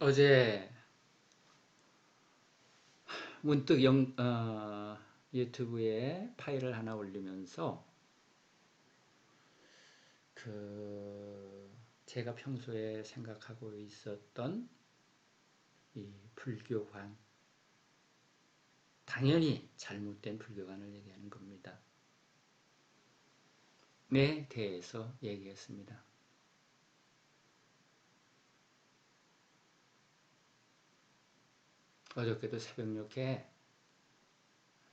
어제 문득 유튜브에 파일을 하나 올리면서 제가 평소에 생각하고 있었던 이 불교관, 당연히 잘못된 불교관을 얘기하는 겁니다. 에 대해서 얘기했습니다. 어저께도 새벽녘에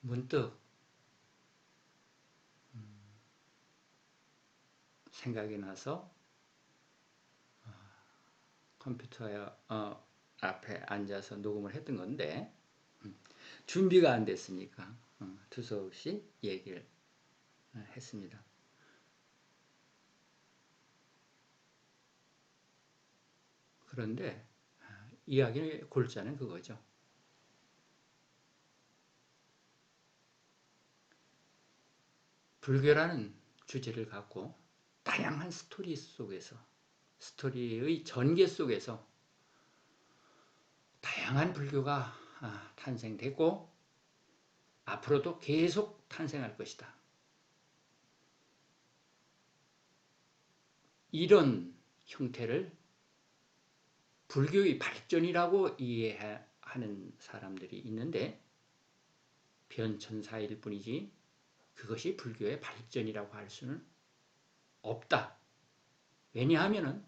문득 생각이 나서 컴퓨터 앞에 앉아서 녹음을 했던 건데 준비가 안 됐으니까 두서없이 얘기를 했습니다. 그런데 이야기의 골자는 그거죠. 불교라는 주제를 갖고 다양한 스토리 속에서, 스토리의 전개 속에서 다양한 불교가 탄생되고 앞으로도 계속 탄생할 것이다. 이런 형태를 불교의 발전이라고 이해하는 사람들이 있는데 변천사일 뿐이지 그것이 불교의 발전이라고 할 수는 없다. 왜냐하면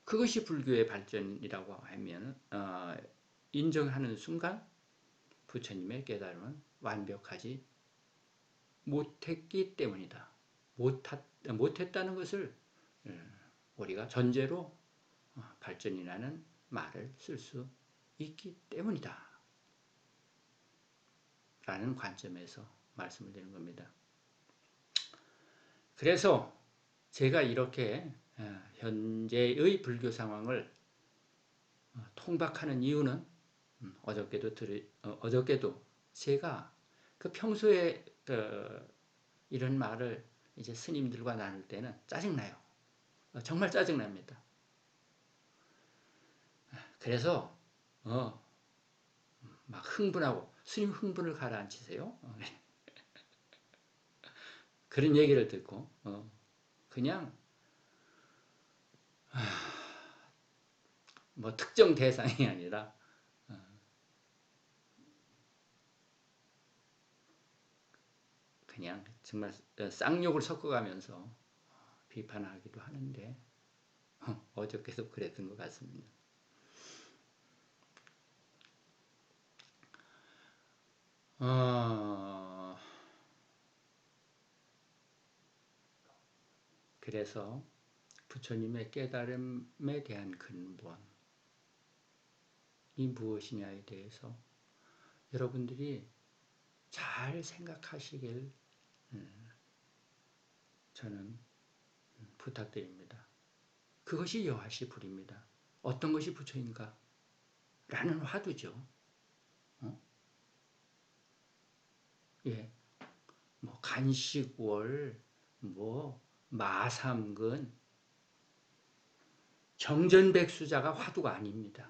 그것이 불교의 발전이라고 하면 인정하는 순간 부처님의 깨달음은 완벽하지 못했기 때문이다. 못했다는 것을 우리가 전제로 발전이라는 말을 쓸 수 있기 때문이다. 라는 관점에서 말씀을 드리는 겁니다. 그래서 제가 이렇게 현재의 불교 상황을 통박하는 이유는 어저께도 제가 그 평소에 이런 말을 이제 스님들과 나눌 때는 짜증나요. 정말 짜증납니다. 그래서 막 흥분하고 스님 흥분을 가라앉히세요. 그런 얘기를 듣고 그냥 뭐 특정 대상이 아니라 그냥 정말 쌍욕을 섞어가면서 비판하기도 하는데 어저께도 그랬던 것 같습니다. 그래서 부처님의 깨달음에 대한 근본이 무엇이냐에 대해서 여러분들이 잘 생각하시길 저는 부탁드립니다. 그것이 여하시불입니다. 어떤 것이 부처인가? 라는 화두죠. 예, 뭐 간식월, 뭐 마삼근, 정전백수자가 화두가 아닙니다.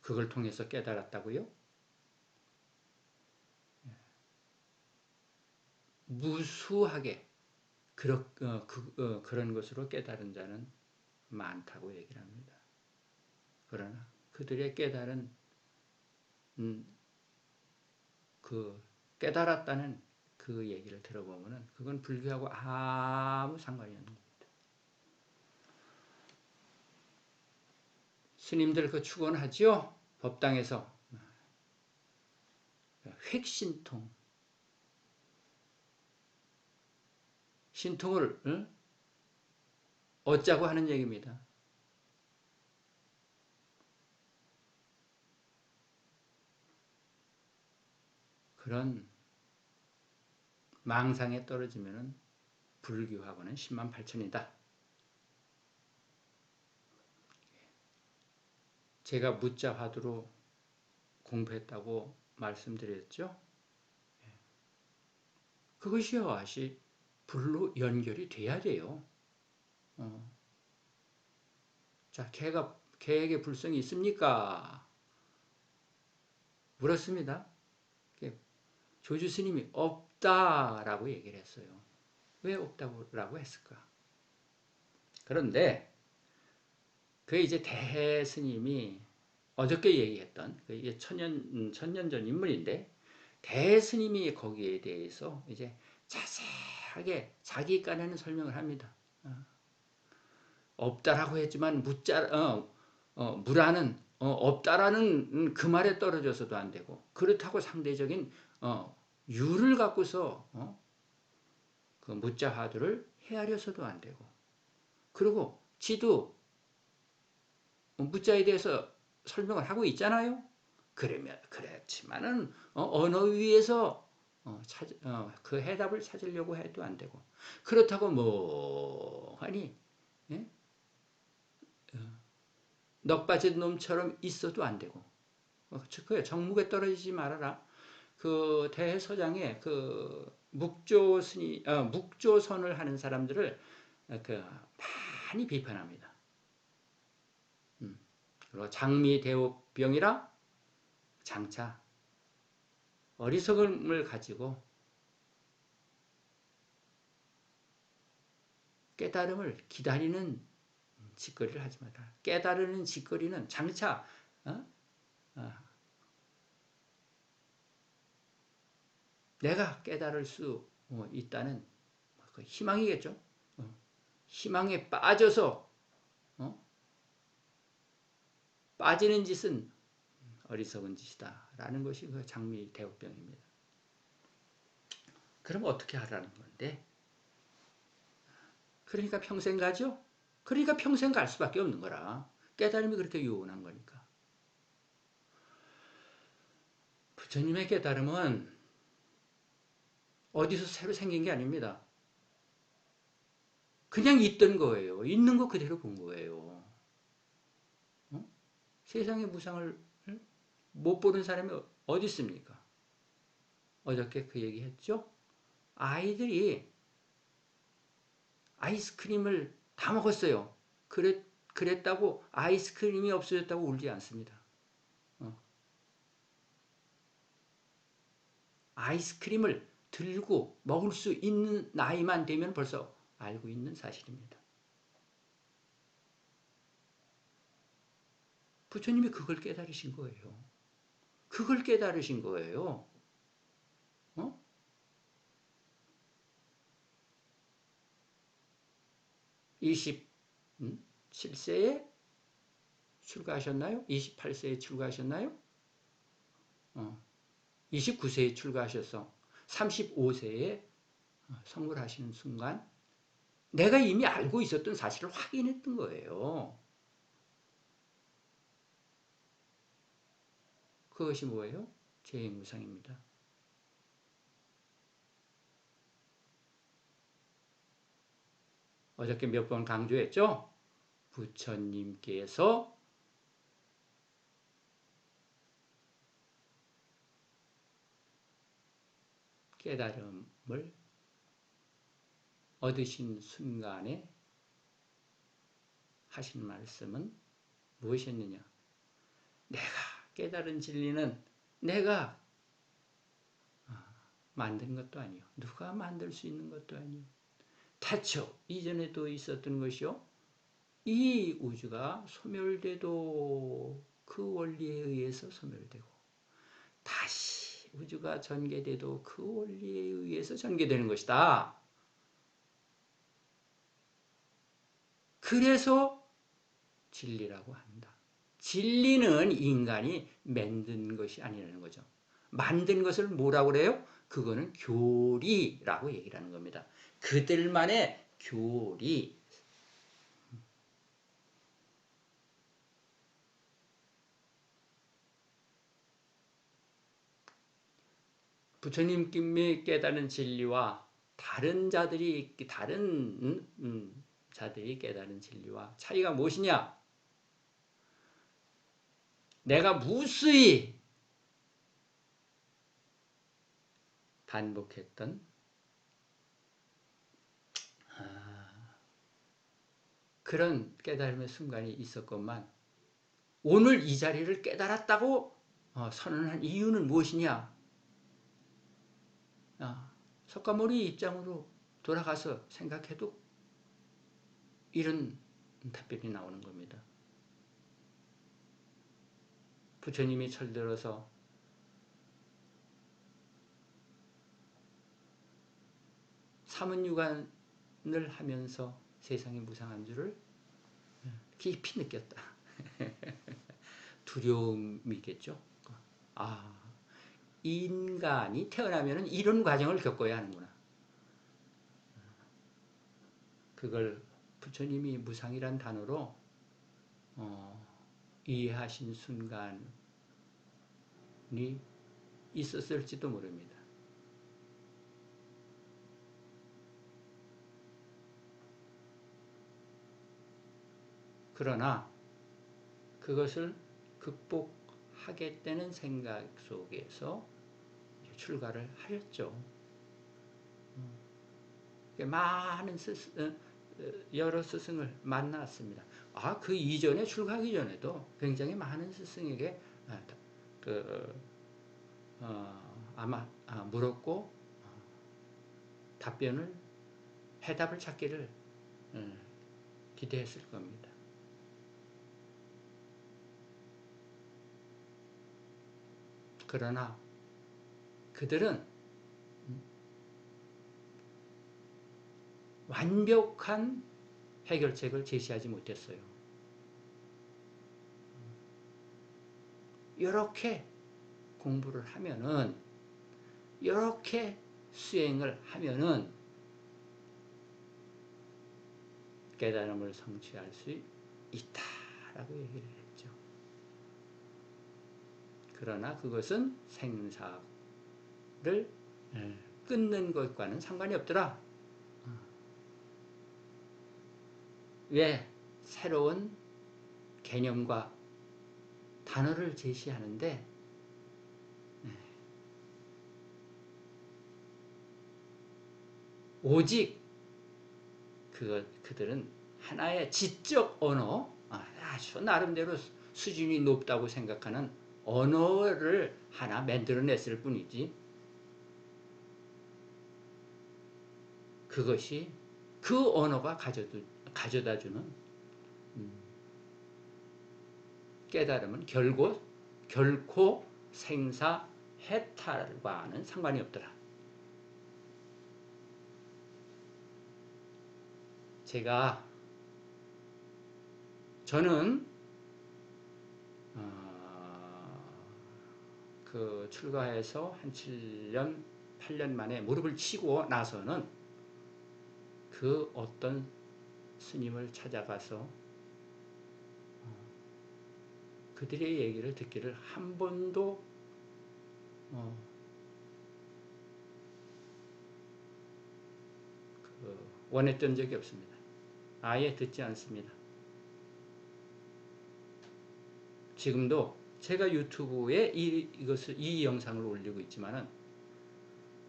그걸 통해서 깨달았다고요? 무수하게 그런 것으로 깨달은 자는 많다고 얘기를 합니다. 그러나 그들의 깨달은 깨달았다는 그 얘기를 들어보면 그건 불교하고 아무 상관이 없는 겁니다. 스님들 그 축원하지요? 법당에서 획신통, 신통을 얻자고 하는 얘기입니다. 그런 망상에 떨어지면 불교하고는 10만 8천이다. 제가 무자 화두로 공부했다고 말씀드렸죠? 그것이 여하시 불로 연결이 돼야 돼요. 자, 개에게 불성이 있습니까? 물었습니다. 조주 스님이 없다라고 얘기를 했어요. 왜 없다고 했을까? 그런데 그 이제 대해 스님이 어저께 얘기했던 이게 천년 전 인물인데 대해 스님이 거기에 대해서 이제 자세하게 자기 깐에는 설명을 합니다. 없다라고 했지만 무라는 없다라는 그 말에 떨어져서도 안 되고 그렇다고 상대적인 유를 갖고서 그 무자 화두를 헤아려서도 안 되고 그리고 지도 무자에 대해서 설명을 하고 있잖아요. 그렇지만은 언어 위에서 그 해답을 찾으려고 해도 안 되고 그렇다고 뭐하니 예? 넋 빠진 놈처럼 있어도 안 되고 그거예요. 정묵에 떨어지지 말아라. 그 대해서장에 그 묵조선을 하는 사람들을 그 많이 비판합니다. 그리고 장미대옥병이라 장차 어리석음을 가지고 깨달음을 기다리는 짓거리를 하지 마라. 깨달으는 짓거리는 장차 내가 깨달을 수 있다는 그 희망이겠죠. 희망에 빠져서 빠지는 짓은 어리석은 짓이다 라는 것이 그 장미대옥병입니다. 그럼 어떻게 하라는 건데? 그러니까 평생 가죠? 그러니까 평생 갈 수밖에 없는 거라. 깨달음이 그렇게 요원한 거니까. 부처님의 깨달음은 어디서 새로 생긴 게 아닙니다. 그냥 있던 거예요. 있는 거 그대로 본 거예요. 세상의 무상을 못 보는 사람이 어디 있습니까? 어저께 그 얘기 했죠? 아이들이 아이스크림을 다 먹었어요. 그랬다고 아이스크림이 없어졌다고 울지 않습니다. 아이스크림을 들고 먹을 수 있는 나이만 되면 벌써 알고 있는 사실입니다. 부처님이 그걸 깨달으신 거예요. 그걸 깨달으신 거예요. 27세에 출가하셨나요? 28세에 출가하셨나요? 29세에 출가하셔서 35세에 성불 하시는 순간 내가 이미 알고 있었던 사실을 확인했던 거예요. 그것이 뭐예요? 재행무상입니다. 어저께 몇 번 강조했죠? 부처님께서 깨달음을 얻으신 순간에 하신 말씀은 무엇이었느냐? 내가 깨달은 진리는 내가 만든 것도 아니요. 누가 만들 수 있는 것도 아니요. 태초 이전에도 있었던 것이요. 이 우주가 소멸돼도 그 원리에 의해서 소멸되고 다시 우주가 전개돼도 그 원리에 의해서 전개되는 것이다. 그래서 진리라고 한다. 진리는 인간이 만든 것이 아니라는 거죠. 만든 것을 뭐라고 그래요? 그거는 교리라고 얘기를 하는 겁니다. 그들만의 교리. 부처님이 깨달은 진리와 다른 자들이 깨달은 진리와 차이가 무엇이냐? 내가 무수히 반복했던 그런 깨달음의 순간이 있었건만 오늘 이 자리를 깨달았다고 선언한 이유는 무엇이냐? 석가모니 입장으로 돌아가서 생각해도 이런 답변이 나오는 겁니다. 부처님이 철들어서 사문유관을 하면서 세상이 무상한 줄을 깊이 느꼈다. 두려움이겠죠. 인간이 태어나면 이런 과정을 겪어야 하는구나. 그걸 부처님이 무상이란 단어로 이해하신 순간이 있었을지도 모릅니다. 그러나 그것을 극복하겠다는 생각 속에서 출가를 하였죠. 많은 여러 스승을 만났습니다. 그 이전에 출가하기 전에도 굉장히 많은 스승에게 아마 물었고 해답을 찾기를 기대했을 겁니다. 그러나 그들은 완벽한 해결책을 제시하지 못했어요. 이렇게 공부를 하면은, 이렇게 수행을 하면은 깨달음을 성취할 수 있다라고 얘기를 했죠. 그러나 그것은 생사를 끊는 것과는 상관이 없더라. 왜? 새로운 개념과 단어를 제시하는데 오직 그들은 하나의 지적 언어, 아주 나름대로 수준이 높다고 생각하는 언어를 하나 만들어냈을 뿐이지, 그것이 그 언어가 가져다주는 깨달음은 결코 생사 해탈과는 상관이 없더라. 저는 그 출가해서 한 7년, 8년 만에 무릎을 치고 나서는 그 어떤 스님을 찾아가서 그들의 얘기를 듣기를 한 번도 원했던 적이 없습니다. 아예 듣지 않습니다. 지금도 제가 유튜브에 이 영상을 올리고 있지만은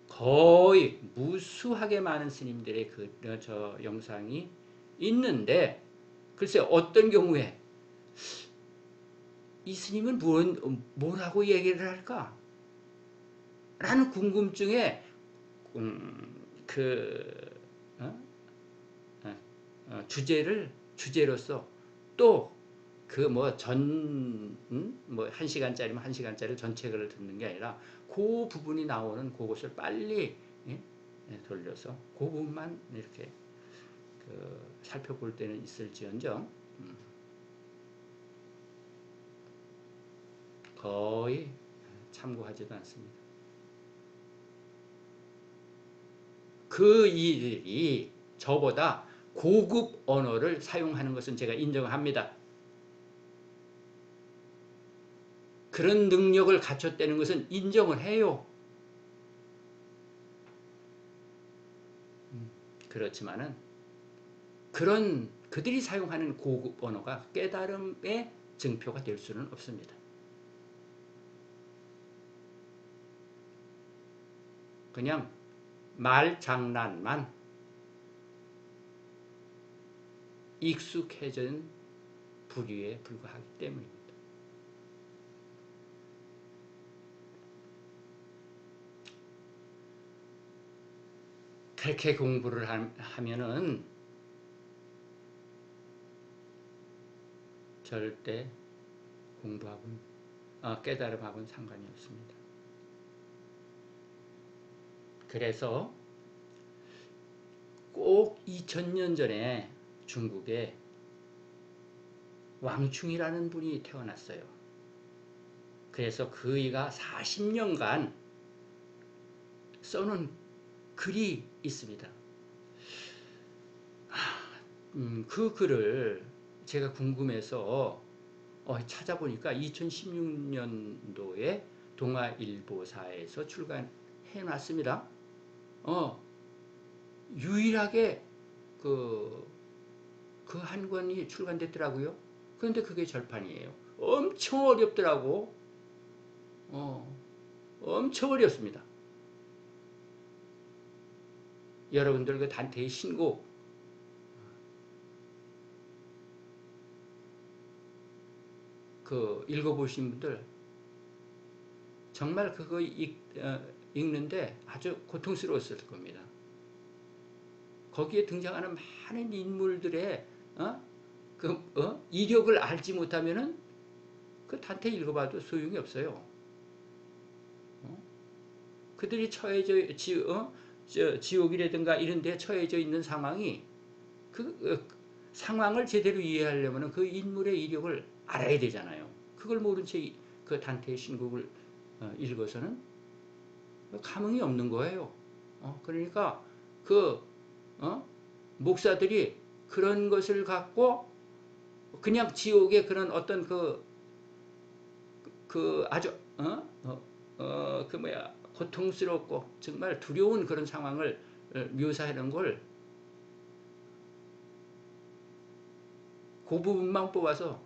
거의 무수하게 많은 스님들의 저 영상이 있는데, 글쎄 어떤 경우에 이 스님은 뭐라고 얘기를 할까? 라는 궁금증에 주제로서 또 한 시간짜리면 한 시간짜리 전체를 듣는 게 아니라 그 부분이 나오는 그것을 빨리 돌려서 그 부분만 이렇게 살펴볼 때는 있을지언정 거의 참고하지도 않습니다. 그 이들이 저보다 고급 언어를 사용하는 것은 제가 인정합니다. 그런 능력을 갖췄다는 것은 인정을 해요. 그렇지만은 그들이 사용하는 고급 언어가 깨달음의 증표가 될 수는 없습니다. 그냥 말장난만 익숙해진 부류에 불과하기 때문입니다. 그렇게 공부를 하면은 절대 공부하고는 깨달음하고는 상관이 없습니다. 그래서 꼭 2000년 전에 중국에 왕충이라는 분이 태어났어요. 그래서 그이가 40년간 써놓은 글이 있습니다. 그 글을 제가 궁금해서 찾아보니까 2016년도에 동아일보사에서 출간해놨습니다. 유일하게 그 한 권이 출간됐더라고요. 그런데 그게 절판이에요. 엄청 어렵더라고. 엄청 어렵습니다. 여러분들 그 단테의 신곡 그 읽어보신 분들 정말 그거 읽는데 아주 고통스러웠을 겁니다. 거기에 등장하는 많은 인물들의 이력을 알지 못하면은 그 단테 읽어봐도 소용이 없어요. 그들이 처해져 지옥이라든가 이런 데 처해져 있는 상황이 그 상황을 제대로 이해하려면 그 인물의 이력을 알아야 되잖아요. 그걸 모른 채 그 단테의 신곡을 읽어서는 감흥이 없는 거예요. 그러니까 목사들이 그런 것을 갖고 그냥 지옥의 그런 어떤 아주 고통스럽고 정말 두려운 그런 상황을 묘사하는 걸 그 부분만 뽑아서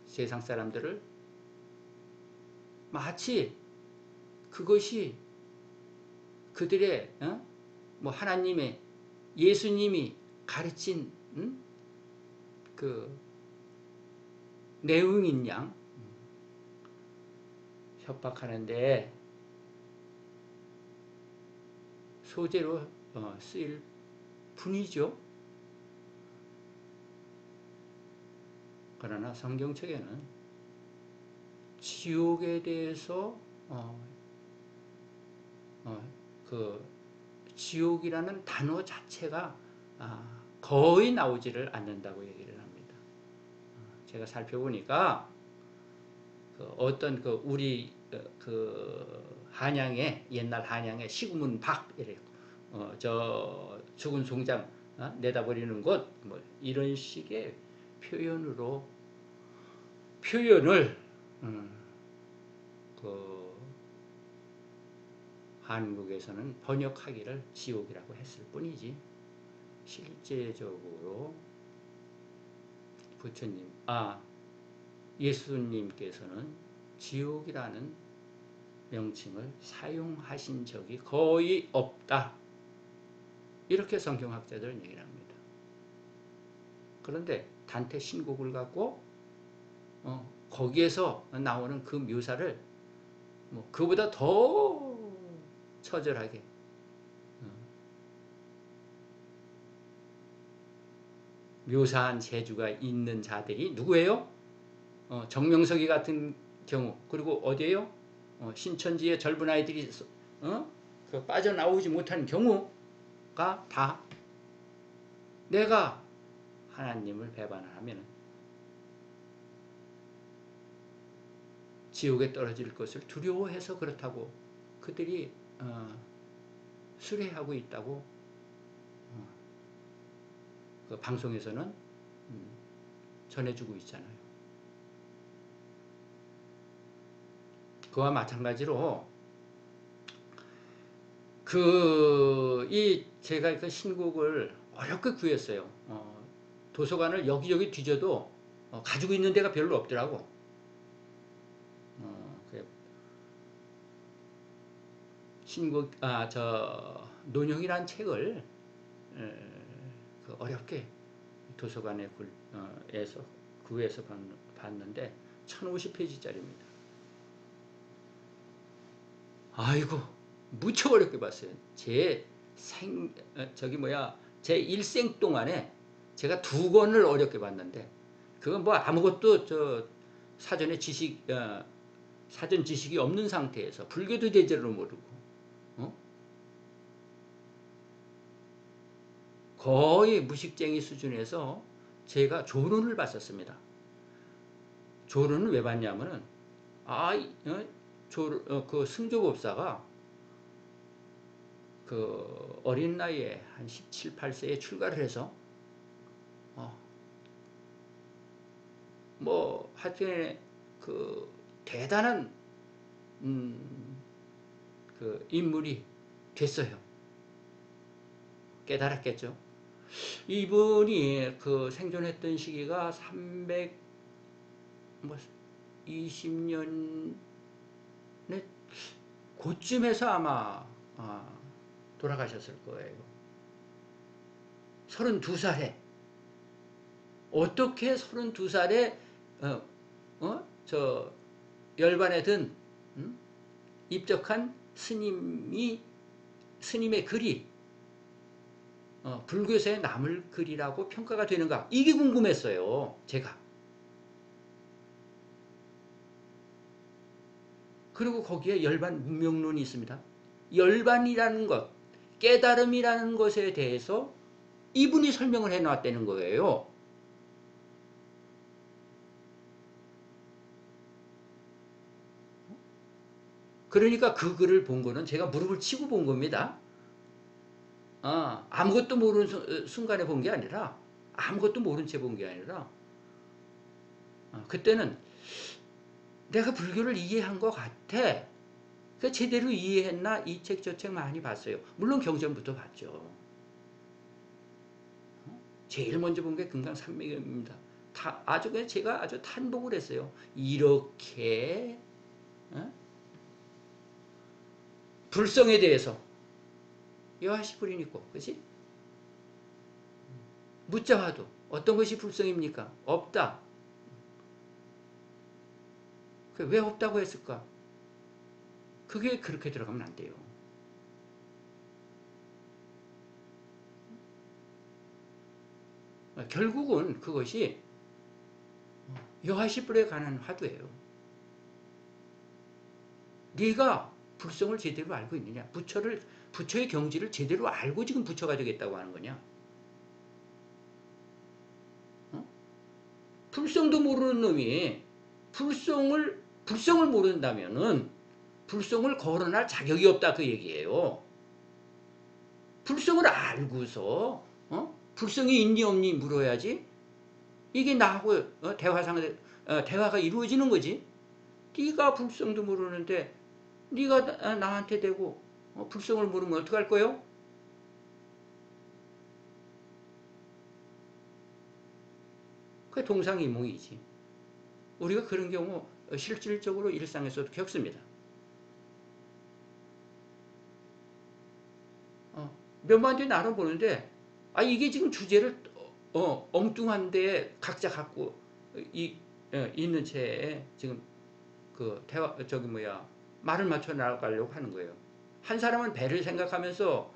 세상 사람들을 마치 그것이 그들의 하나님의 예수님이 가르친 그 내용인 양 협박하는데 소재로 쓰일 뿐이죠. 그러나 성경책에는 지옥에 대해서 그 지옥이라는 단어 자체가 거의 나오지를 않는다고 얘기를 합니다. 제가 살펴보니까 어떤 우리 한양에 옛날 한양에 시구문 밖 이래요. 저 죽은 송장 내다버리는 곳 뭐 이런 식의 표현을 한국에서는 번역하기를 지옥이라고 했을 뿐이지 실제적으로 부처님 예수님께서는 지옥이라는 명칭을 사용하신 적이 거의 없다. 이렇게 성경학자들은 얘기를 합니다. 그런데 단테 신곡을 갖고 거기에서 나오는 그 묘사를 그보다 더 처절하게 묘사한 재주가 있는 자들이 누구예요? 정명석이 같은 경우 그리고 어디에요? 신천지의 젊은 아이들이 빠져나오지 못한 경우가 다 내가 하나님을 배반을 하면 지옥에 떨어질 것을 두려워해서 그렇다고 그들이 수레하고 있다고 그 방송에서는 전해주고 있잖아요. 그와 마찬가지로 제가 그 신곡을 어렵게 구했어요. 도서관을 여기저기 뒤져도 가지고 있는 데가 별로 없더라고. 신곡 논형이란 책을 어렵게 도서관에 에서 구해서 봤는데 1050페이지짜리입니다. 아이고 무척 어렵게 봤어요. 제 일생 동안에 제가 2권을 어렵게 봤는데 그건 뭐 아무것도 사전 지식이 없는 상태에서 불교도 제대로 모르고 거의 무식쟁이 수준에서 제가 조론을 봤었습니다. 조론을 왜 봤냐면은 그 승조법사가 그 어린 나이에 한 17, 8세에 출가를 해서 뭐 하여튼 그 대단한 그 인물이 됐어요. 깨달았겠죠. 이분이 그 생존했던 시기가 320년에 그쯤에서 아마 돌아가셨을 거예요. 32살에 어떻게 32살에 열반에 든 입적한 스님의 글이 불교사에 남을 글이라고 평가가 되는가, 이게 궁금했어요. 제가. 그리고 거기에 열반 문명론이 있습니다. 열반이라는 것, 깨달음이라는 것에 대해서 이분이 설명을 해놨다는 거예요. 그러니까 그 글을 본 거는 제가 무릎을 치고 본 겁니다. 아무것도 모르는 순간에 본 게 아니라, 아무것도 모른 채 본 게 아니라, 그때는 내가 불교를 이해한 것 같아. 그 제대로 이해했나? 이 책 저 책 많이 봤어요. 물론 경전부터 봤죠. 제일 먼저 본 게 금강산맥입니다. 제가 아주 탄복을 했어요. 이렇게 불성에 대해서 여하시불인 있고, 그렇지? 묻자 봐도 어떤 것이 불성입니까? 없다. 왜 없다고 했을까? 그게 그렇게 들어가면 안 돼요. 결국은 그것이 여하시불에 관한 화두예요. 네가 불성을 제대로 알고 있느냐? 부처의 경지를 제대로 알고 지금 부처가 되겠다고 하는 거냐? 불성도 모르는 놈이 불성을 모른다면은 불성을 거론할 자격이 없다, 그 얘기예요. 불성을 알고서 불성이 있니 없니 물어야지. 이게 나하고 대화가 이루어지는 거지. 네가 불성도 모르는데 네가 나한테 대고 불성을 모르면 어떡할 거요? 그게 동상이몽이지. 우리가 그런 경우 실질적으로 일상에서도 겪습니다. 몇 번 뒤에 나를 보는데 이게 지금 주제를 엉뚱한데 각자 갖고 있는 채 지금 그 대화 말을 맞춰 나가려고 하는 거예요. 한 사람은 배를 생각하면서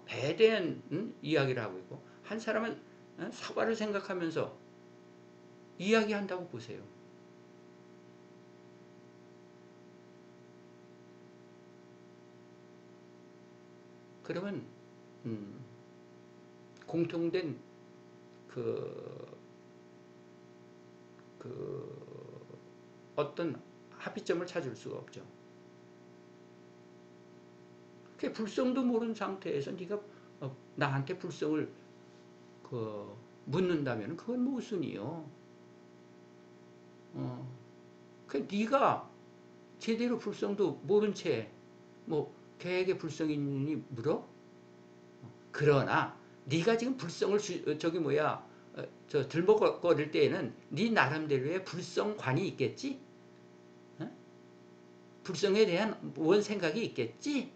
배에 대한 이야기를 하고 있고, 한 사람은 사과를 생각하면서 이야기한다고 보세요. 그러면 공통된 어떤 합의점을 찾을 수가 없죠. 그 불성도 모르는 상태에서 네가 나한테 불성을 묻는다면 그건 무슨이요? 그 네가 제대로 불성도 모른 채 개에게 불성이 있느니 물어? 그러나 네가 지금 불성을 들먹거릴 때에는 네 나름대로의 불성관이 있겠지? 불성에 대한 뭔 생각이 있겠지?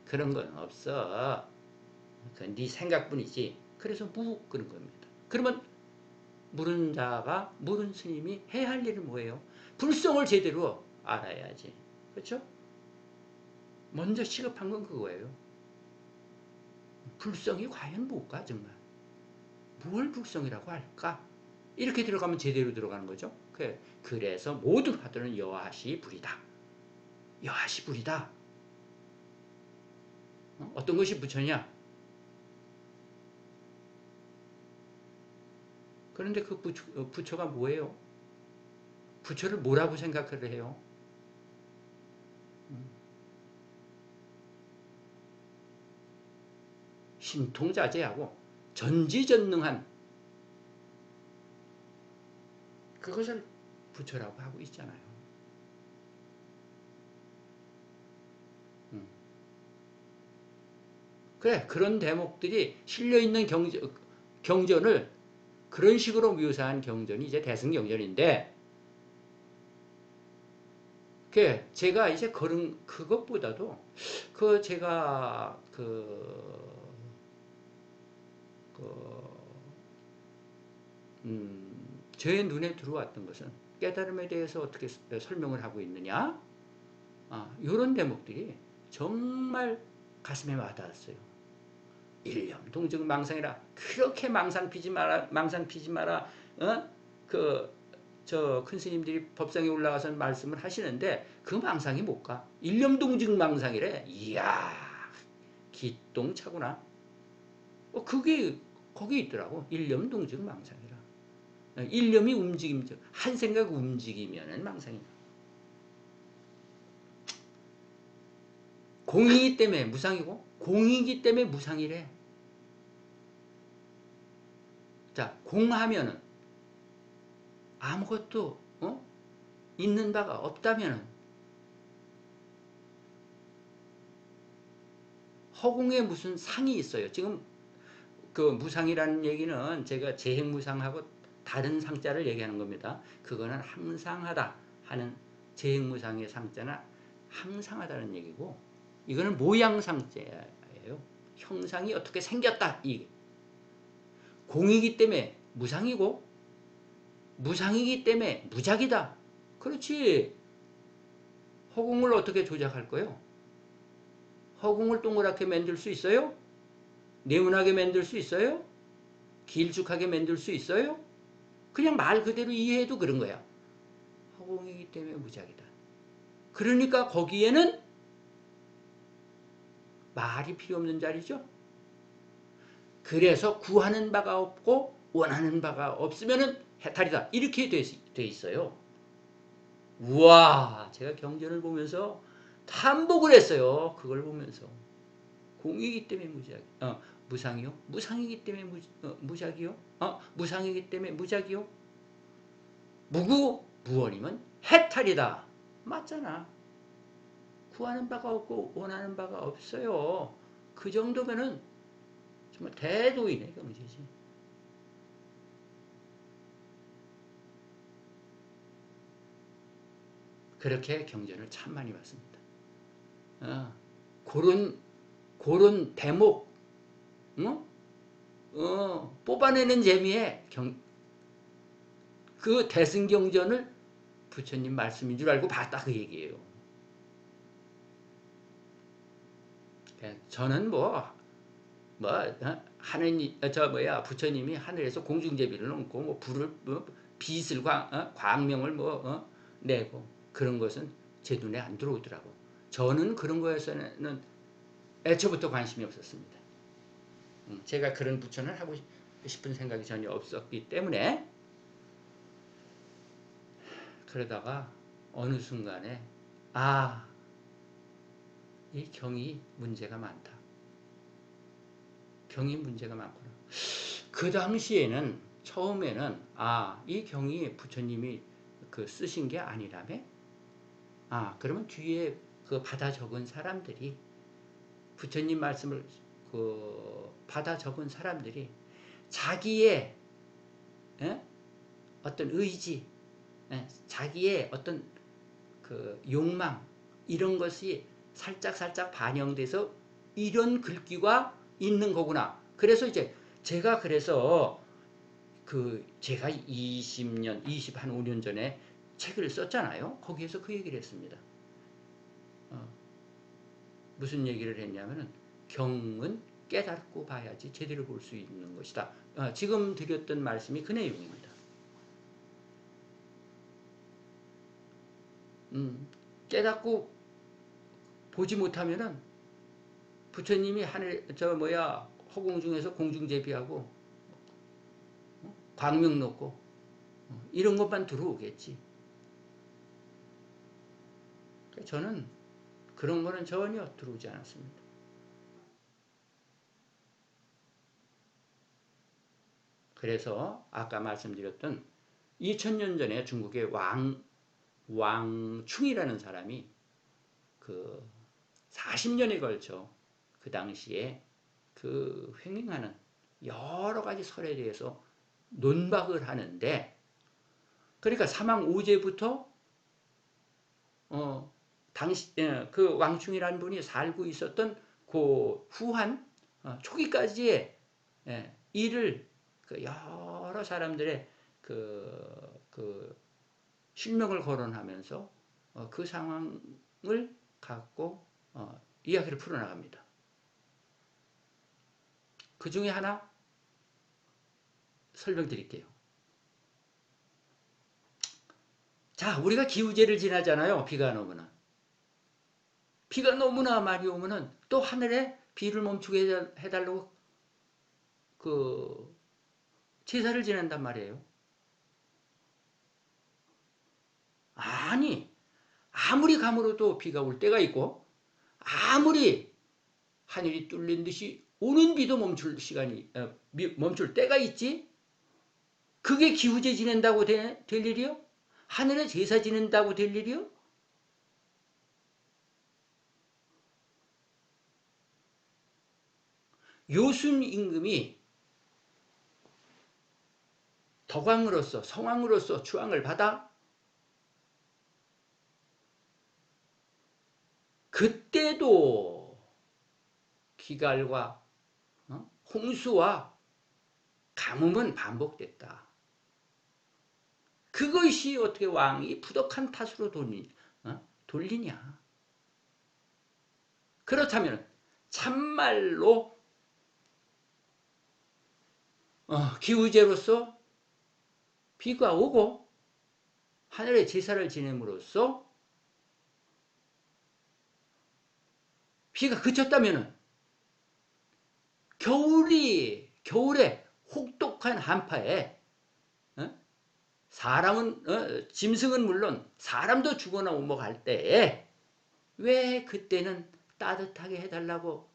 그런 건 없어. 그건 네 생각뿐이지. 그래서 무 그런 겁니다. 그러면 물은 자가 물은 스님이 해야 할 일은 뭐예요? 불성을 제대로 알아야지. 그렇죠? 먼저 시급한 건 그거예요. 불성이 과연 뭘까 정말? 뭘 불성이라고 할까? 이렇게 들어가면 제대로 들어가는 거죠. 그래서 모든 화두는 여하시 불이다. 여하시 불이다. 어떤 것이 부처냐? 그런데 그 부처가 뭐예요? 부처를 뭐라고 생각을 해요? 신통자재하고 전지전능한 그것을 부처라고 하고 있잖아요. 그래, 그런 대목들이 실려있는 경전을 그런 식으로 묘사한 경전이 이제 대승경전인데, 제가 이제 그것보다도, 제가, 제 눈에 들어왔던 것은 깨달음에 대해서 어떻게 설명을 하고 있느냐? 이런 대목들이 정말 가슴에 와닿았어요. 일념 동정 망상이라 그렇게 망상 피지 마라. 저 큰 스님들이 법상에 올라가서 말씀을 하시는데 그 망상이 뭘까? 일념 동정 망상이래. 이야, 기똥차구나. 그게 거기 있더라고. 일념 동정 망상이라. 일념이 한 생각 움직이면은 망상이다. 공이기 때문에 무상이고 공이기 때문에 무상이래. 자, 공하면은 아무것도 있는 바가 없다면은 허공에 무슨 상이 있어요. 지금 그 무상이라는 얘기는 제가 재행무상하고 다른 상자를 얘기하는 겁니다. 그거는 항상하다 하는 재행무상의 상자는 항상하다는 얘기고, 이거는 모양상자예요. 형상이 어떻게 생겼다. 공이기 때문에 무상이고 무상이기 때문에 무작이다. 그렇지. 허공을 어떻게 조작할 거요? 허공을 동그랗게 만들 수 있어요? 네모나게 만들 수 있어요? 길쭉하게 만들 수 있어요? 그냥 말 그대로 이해해도 그런 거야. 허공이기 때문에 무작이다. 그러니까 거기에는 말이 필요 없는 자리죠. 그래서 구하는 바가 없고 원하는 바가 없으면 해탈이다. 이렇게 돼 있어요. 우와, 제가 경전을 보면서 탐복을 했어요. 그걸 보면서. 공이기 때문에 무상이요? 무상이기 때문에 무작이요? 무상이기 때문에 무작이요? 무구, 무원이면 해탈이다. 맞잖아. 구하는 바가 없고 원하는 바가 없어요. 그 정도면은 정말 대도인의 경지지. 그렇게 경전을 참 많이 봤습니다. 그런 대목, 뽑아내는 재미에 그 대승경전을 부처님 말씀인 줄 알고 봤다 그 얘기예요. 저는 부처님이 하늘에서 공중제비를 놓고 불을 빛을 광명을 내고 그런 것은 제 눈에 안 들어오더라고. 저는 그런 거에서는 애초부터 관심이 없었습니다. 제가 그런 부처를 하고 싶은 생각이 전혀 없었기 때문에. 그러다가 어느 순간에 이 경이 문제가 많다. 경이 문제가 많구나. 그 당시에는 처음에는 이 경이 부처님이 쓰신 게 아니라며? 그러면 뒤에 받아 적은 사람들이 부처님 말씀을 받아 적은 사람들이 자기의 어떤 의지, 자기의 어떤 욕망 이런 것이 살짝 반영돼서 이런 글귀가 있는 거구나. 그래서 이제 제가 그래서 제가 20년, 25년 전에 책을 썼잖아요. 거기에서 그 얘기를 했습니다. 무슨 얘기를 했냐면은 경은 깨닫고 봐야지 제대로 볼 수 있는 것이다. 지금 드렸던 말씀이 그 내용입니다. 깨닫고 보지 못하면은 부처님이 허공 중에서 공중제비하고 광명 놓고 이런 것만 들어오겠지. 저는 그런 거는 전혀 들어오지 않았습니다. 그래서 아까 말씀드렸던 2000년 전에 중국의 왕충이라는 사람이 40년에 걸쳐 그 당시에 횡행하는 여러 가지 설에 대해서 논박을 하는데, 그러니까 사망 5제부터 그 왕충이라는 분이 살고 있었던 그 후한 초기까지의 일을 여러 사람들의 실명을 거론하면서 그 상황을 갖고 이야기를 풀어나갑니다. 그 중에 하나 설명드릴게요. 자, 우리가 기우제를 지나잖아요. 비가 오면은. 비가 너무나 많이 오면은 또 하늘에 비를 멈추게 해달라고 제사를 지낸단 말이에요. 아니, 아무리 감으로도 비가 올 때가 있고, 아무리 하늘이 뚫린 듯이 오는 비도 멈출 때가 있지. 그게 기우제 지낸다고 될 일이요? 하늘에 제사 지낸다고 될 일이요? 요순 임금이 덕왕으로서 성왕으로서 추앙을 받아 그때도 기갈과 홍수와 가뭄은 반복됐다. 그것이 어떻게 왕이 부덕한 탓으로 돌리냐. 그렇다면 참말로 기우제로서 비가 오고 하늘에 제사를 지냄으로써 비가 그쳤다면 겨울에 혹독한 한파에 짐승은 물론 사람도 죽어나 오먹할 때에 왜 그때는 따뜻하게 해달라고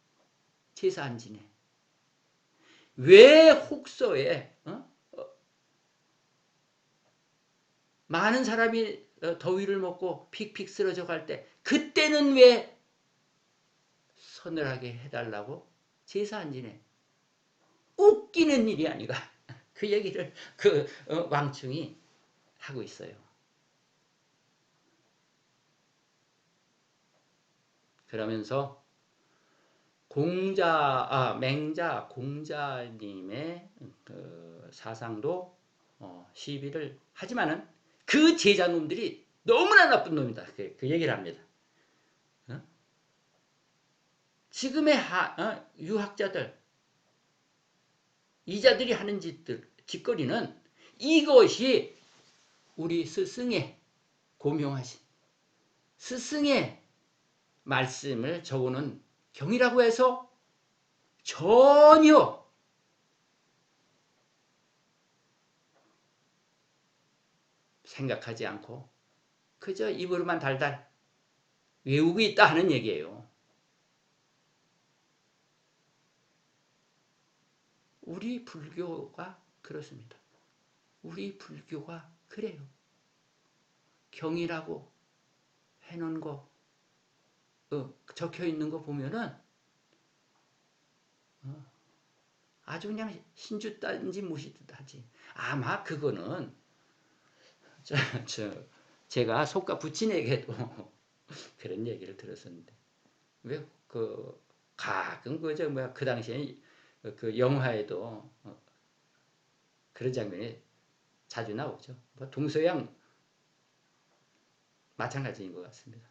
제사 안 지내? 왜 혹서에 많은 사람이 더위를 먹고 픽픽 쓰러져 갈 때 그때는 왜 서늘하게 해달라고 제사 안 지내? 웃기는 일이 아니가. 그 얘기를 왕충이 하고 있어요. 그러면서 맹자 공자님의 사상도 시비를 하지만은 그 제자놈들이 너무나 나쁜 놈이다. 그 얘기를 합니다. 지금의 유학자들, 이자들이 하는 짓거리는 이것이 우리 스승의 고명하신 스승의 말씀을 적어놓은 경이라고 해서 전혀 생각하지 않고 그저 입으로만 달달 외우고 있다 하는 얘기예요. 우리 불교가 그렇습니다. 우리 불교가 그래요. 경이라고 해놓은 거, 적혀 있는 거 보면은 아주 그냥 신주 딴지 무시듯 하지. 아마 그거는 제가 속가 부친에게도 그런 얘기를 들었었는데 왜 가끔 그 당시에 그 영화에도 그런 장면이 자주 나오죠. 뭐 동서양 마찬가지인 것 같습니다.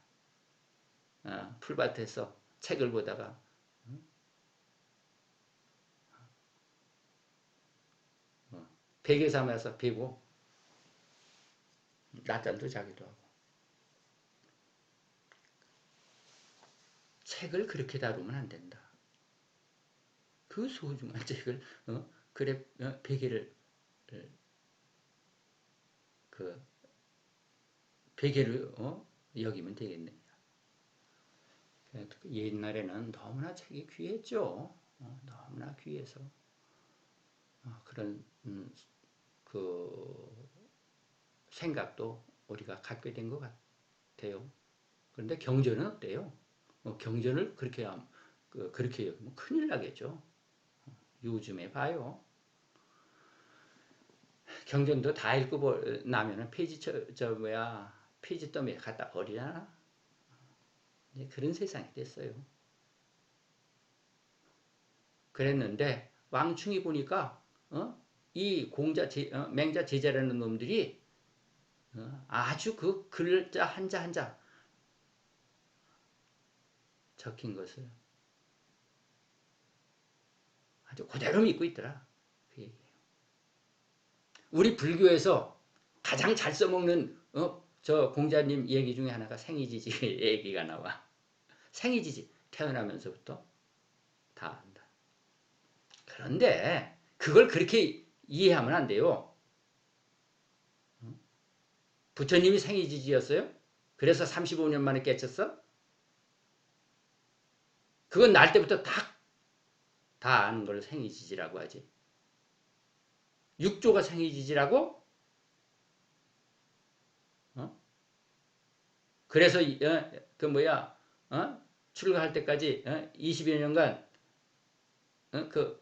풀밭에서 책을 보다가 베개 삼아서 베고 낮잠도 자기도 하고. 책을 그렇게 다루면 안 된다. 그 소중한 책을 그래 베개를 그 베개를 여기면 되겠느냐. 옛날에는 너무나 책이 귀했죠. 너무나 귀해서 그런 그 생각도 우리가 갖게 된 것 같아요. 그런데 경전은 어때요? 경전을 그렇게 여기면 큰일 나겠죠. 요즘에 봐요. 경전도 다 읽고 나면은 페이지 페이지 더미에 갖다 버리잖아. 그런 세상이 됐어요. 그랬는데 왕충이 보니까 이 맹자 제자라는 놈들이 아주 그 글자 한자 한자 적힌 것을 아주 그대로 믿고 있더라. 그 얘기예요. 우리 불교에서 가장 잘 써먹는 저 공자님 얘기 중에 하나가 생이지지 얘기가 나와. 생이지지 태어나면서부터 다 안다. 그런데 그걸 그렇게 이해하면 안 돼요. 부처님이 생이지지였어요? 그래서 35년 만에 깨쳤어? 그건 날 때부터 다 아는 걸 생이지지라고 하지. 육조가 생이지지라고? 그래서 출가할 때까지 20여 년간 그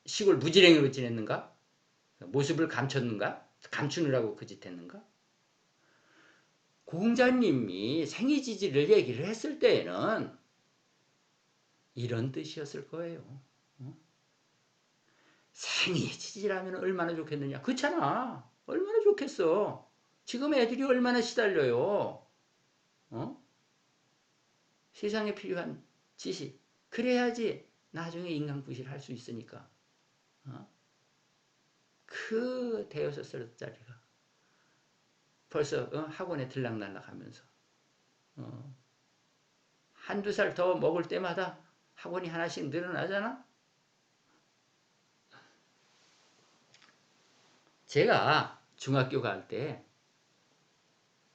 시골 무지랭이로 지냈는가? 모습을 감췄는가? 감추느라고 그 짓 했는가? 공자님이 생이지지를 얘기를 했을 때에는 이런 뜻이었을 거예요. 생이지지라면 얼마나 좋겠느냐. 그렇잖아. 얼마나 좋겠어. 지금 애들이 얼마나 시달려요. 세상에 필요한 지식. 그래야지 나중에 인간구실 할 수 있으니까. 그 대여섯 살짜리가 벌써 학원에 들락날락 하면서 한두 살 더 먹을 때마다 학원이 하나씩 늘어나잖아. 제가 중학교 갈 때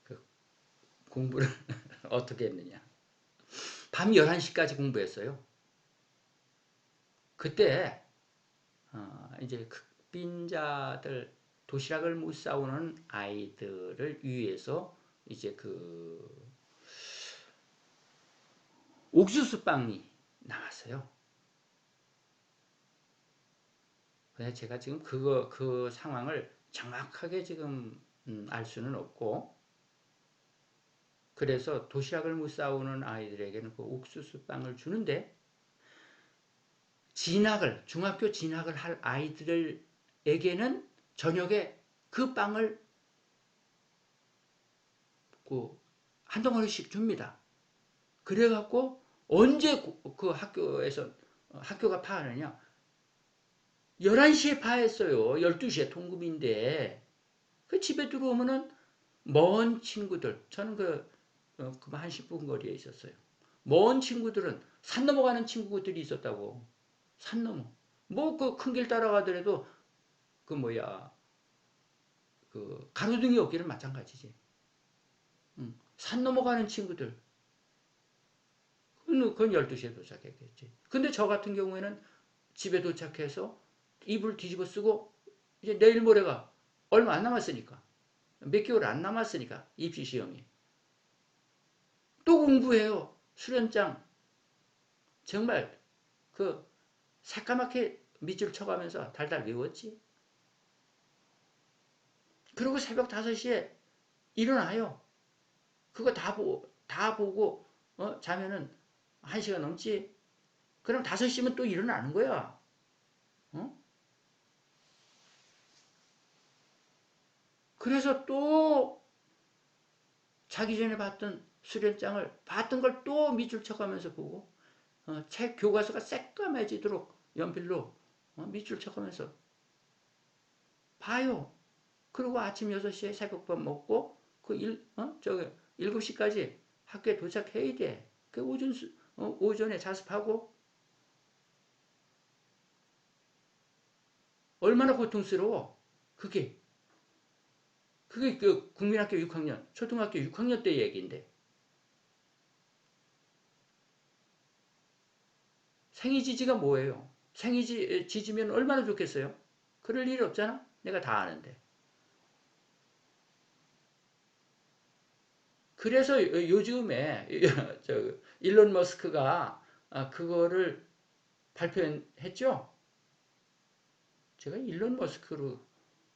그 공부를 어떻게 했느냐. 밤 11시까지 공부했어요. 그때 이제 극빈자들, 도시락을 못 싸오는 아이들을 위해서 이제 그 옥수수빵이 나왔어요. 근데 제가 지금 그 상황을 정확하게 지금 알 수는 없고, 그래서 도시락을 못 싸오는 아이들에게는 그 옥수수빵을 주는데, 중학교 진학을 할 아이들에게는 저녁에 그 빵을 한 덩어리씩 줍니다. 그래갖고 언제 그 학교가 파하느냐? 11시에 파했어요. 12시에 통금인데. 그 집에 들어오면은 먼 친구들, 저는 한 10분 거리에 있었어요. 먼 친구들은 산 넘어가는 친구들이 있었다고. 산 넘어. 뭐 그 큰 길 따라가더라도 가로등이 없기는 마찬가지지. 산 넘어가는 친구들. 그건 12시에 도착했겠지. 근데 저 같은 경우에는 집에 도착해서 이불 뒤집어 쓰고 이제 내일 모레가 얼마 안 남았으니까, 몇 개월 안 남았으니까 입시 시험이 또 공부해요. 수련장 정말 그 새까맣게 밑줄 쳐가면서 달달 외웠지. 그리고 새벽 5시에 일어나요. 그거 다 보고 자면은 1시간 넘지. 그럼 5시면 또 일어나는 거야. 어? 그래서 또 자기 전에 봤던 수련장을 봤던 걸 또 밑줄 쳐가면서 보고 책 교과서가 새까매지도록 연필로 밑줄 쳐가면서 봐요. 그리고 아침 6시에 새벽밥 먹고 저기 7시까지 학교에 도착해야 돼. 그 오전에 자습하고 얼마나 고통스러워. 그게 그 국민학교 6학년, 초등학교 6학년 때 얘기인데. 생이지지가 뭐예요? 생이지지면 얼마나 좋겠어요? 그럴 일 없잖아? 내가 다 아는데. 그래서 요즘에 일론 머스크가 그거를 발표했죠? 제가 일론 머스크로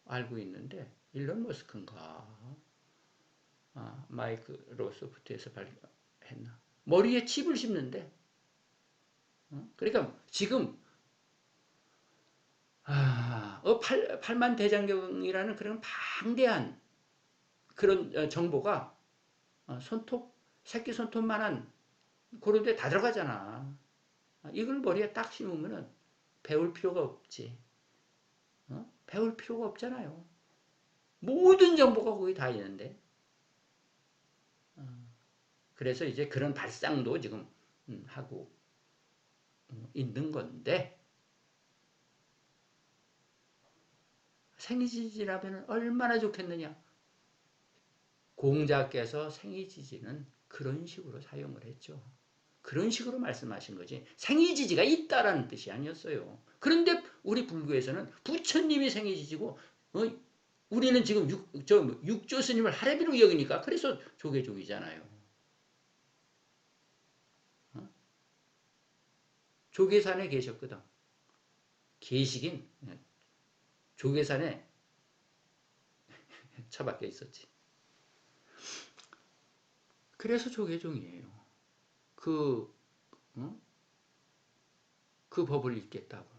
알고 있는데 일론 머스크인가 마이크로소프트에서 발표했나? 머리에 칩을 심는데 그러니까 지금 8만 대장경이라는 그런 방대한 그런 정보가 새끼 손톱만한 그런 데 다 들어가잖아. 이걸 머리에 딱 심으면은 배울 필요가 없지. 배울 필요가 없잖아요. 모든 정보가 거기 다 있는데. 그래서 이제 그런 발상도 지금 하고 있는 건데 생이지지라면 얼마나 좋겠느냐. 공자께서 생이지지는 그런 식으로 사용을 했죠. 그런 식으로 말씀하신 거지 생이지지가 있다라는 뜻이 아니었어요. 그런데 우리 불교에서는 부처님이 생이지지고 우리는 지금 육조 스님을 하레비로 여기니까 그래서 조계종이잖아요. 조계산에 계셨거든. 계시긴 조계산에 처박혀 있었지. 그래서 조계종이에요. 그, 어? 그 법을 읽겠다고.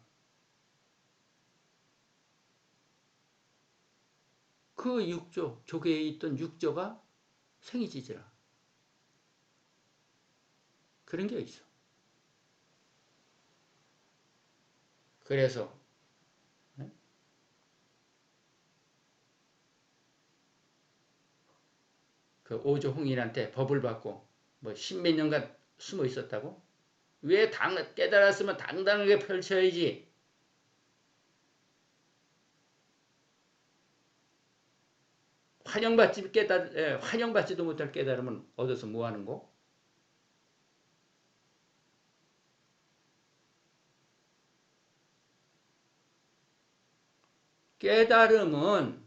그 조계에 있던 육조가 생이지지라. 그런 게 있어. 그래서 그 오조홍인한테 법을 받고 뭐 십몇 년간 숨어 있었다고? 왜 깨달았으면 당당하게 펼쳐야지. 환영받지도 못할 깨달음은 얻어서 뭐 하는 거? 깨달음은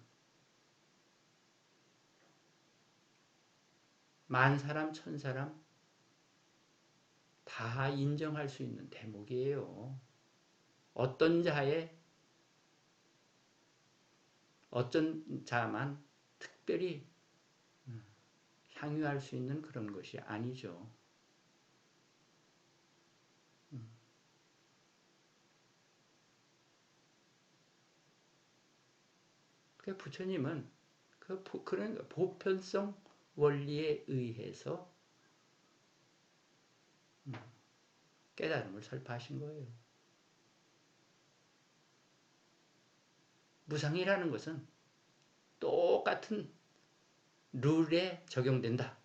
만 사람, 천 사람 다 인정할 수 있는 대목이에요. 어떤 자만 특별히 향유할 수 있는 그런 것이 아니죠. 부처님은 그런 보편성 원리에 의해서 깨달음을 설파하신 거예요. 무상이라는 것은 똑같은 룰에 적용된다.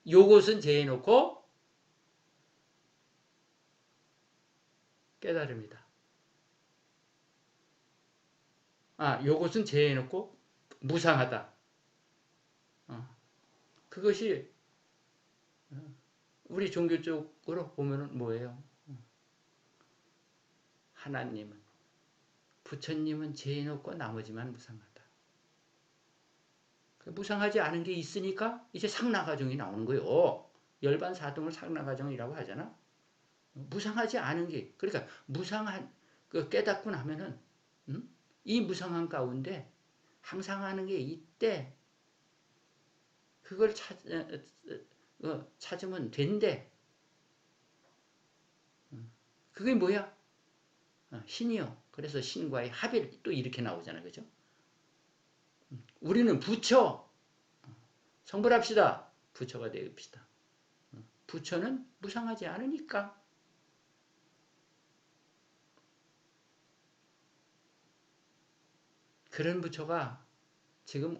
요것은 제해놓고 깨달음이다. 요것은 제해놓고 무상하다. 그것이 우리 종교 쪽으로 보면 뭐예요? 하나님은 부처님은 제해놓고 나머지만 무상하다. 무상하지 않은 게 있으니까 이제 상나가정이 나오는 거예요. 열반사등을 상나가정이라고 하잖아. 무상하지 않은 게 그러니까 무상한 깨닫고 나면은 이 무상한 가운데 항상 하는 게 있대. 그걸 찾으면 된대. 그게 뭐야? 신이요. 그래서 신과의 합일 또 이렇게 나오잖아요. 그죠? 우리는 부처 성불합시다. 부처가 되읍시다. 부처는 무상하지 않으니까. 그런 부처가 지금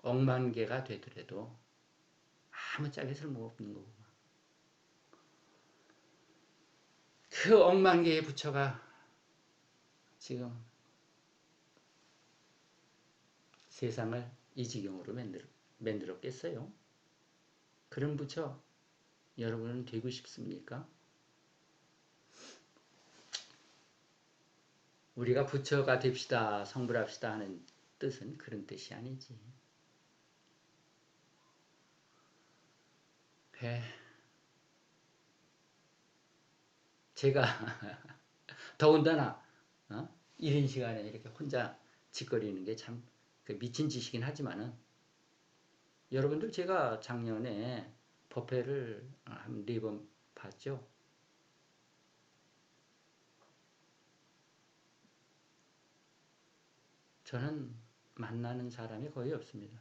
억만 개가 되더라도 아무짝에 쓸모없는 거고. 그 억만 개의 부처가 지금 세상을 이 지경으로 만들었겠어요? 그런 부처 여러분은 되고 싶습니까? 우리가 부처가 됩시다, 성불합시다 하는 뜻은 그런 뜻이 아니지. 제가 더군다나 이런 시간에 이렇게 혼자 짓거리는 게 참 미친 짓이긴 하지만은 여러분들 제가 작년에 법회를 한 4번 봤죠. 저는 만나는 사람이 거의 없습니다.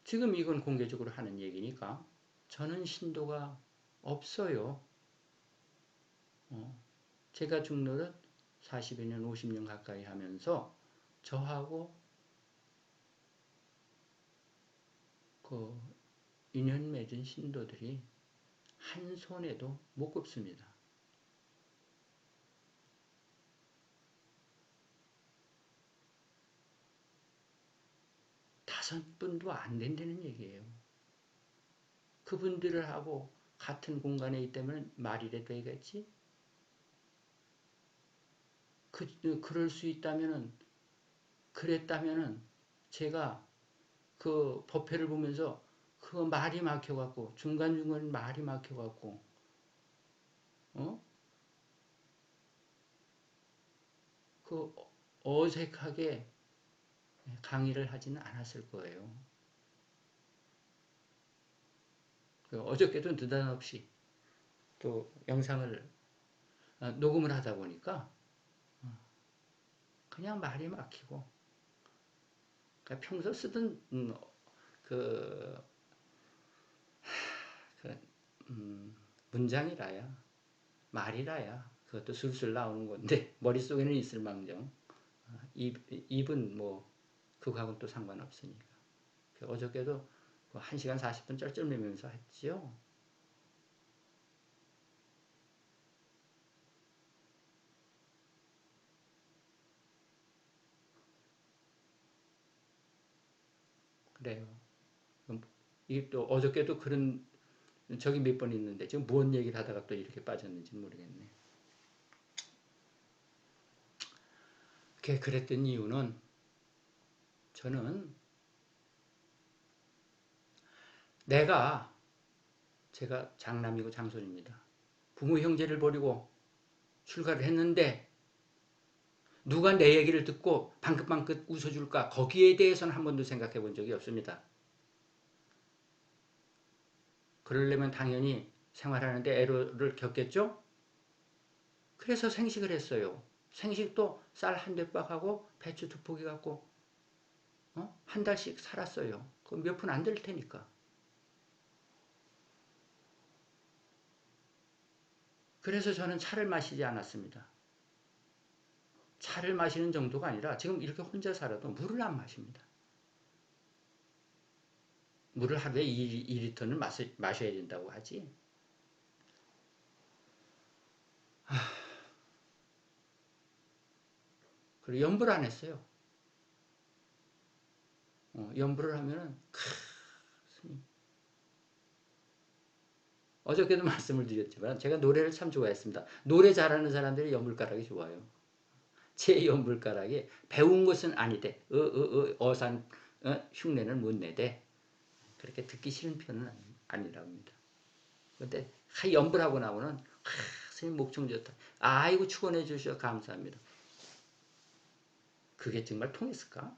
지금 이건 공개적으로 하는 얘기니까 저는 신도가 없어요. 제가 중노릇 40여 년, 50년 가까이 하면서 저하고 그 인연 맺은 신도들이 한 손에도 못 꼽습니다. 다섯 분도 안 된다는 얘기예요. 그분들을 하고 같은 공간에 있다면 말이라도 되겠지? 그럴 수 있다면은, 그랬다면은 제가 그 법회를 보면서 그 말이 막혀갖고, 중간중간 말이 막혀갖고, 그 어색하게 강의를 하지는 않았을 거예요. 어저께도 느닷없이 또 영상을 녹음을 하다 보니까 그냥 말이 막히고, 그러니까 평소 쓰던 그, 그 문장이라야, 말이라야 그것도 술술 나오는 건데 머릿속에는 있을 망정 입은 뭐 그거하고는 또 상관없으니까. 어저께도 1시간 40분 쩔쩔매면서 했지요. 그래요. 이게 또 어저께도 그런 적이 몇 번 있는데 지금 무슨 얘기를 하다가 또 이렇게 빠졌는지 모르겠네. 그랬던 이유는 저는 제가 장남이고 장손입니다. 부모 형제를 버리고 출가를 했는데 누가 내 얘기를 듣고 방긋방긋 웃어줄까? 거기에 대해서는 한 번도 생각해 본 적이 없습니다. 그러려면 당연히 생활하는데 애로를 겪겠죠? 그래서 생식을 했어요. 생식도 쌀 한 대박하고 배추 2포기 갖고 한 달씩 살았어요. 그럼 몇 푼 안 될 테니까. 그래서 저는 차를 마시지 않았습니다. 차를 마시는 정도가 아니라 지금 이렇게 혼자 살아도 물을 안 마십니다. 물을 하루에 2리터는 마셔야 된다고 하지. 그리고 염불 안 했어요. 염불을 하면은 스님. 어저께도 말씀을 드렸지만 제가 노래를 참 좋아했습니다. 노래 잘하는 사람들이 염불가락이 좋아요. 제 염불가락이 배운 것은 아니대. 어산 흉내는 못 내대. 그렇게 듣기 싫은 편은 아니라고 합니다. 근데 염불하고 나면은 스님 목청 좋다. 아이고 축원해 주셔서 감사합니다. 그게 정말 통했을까?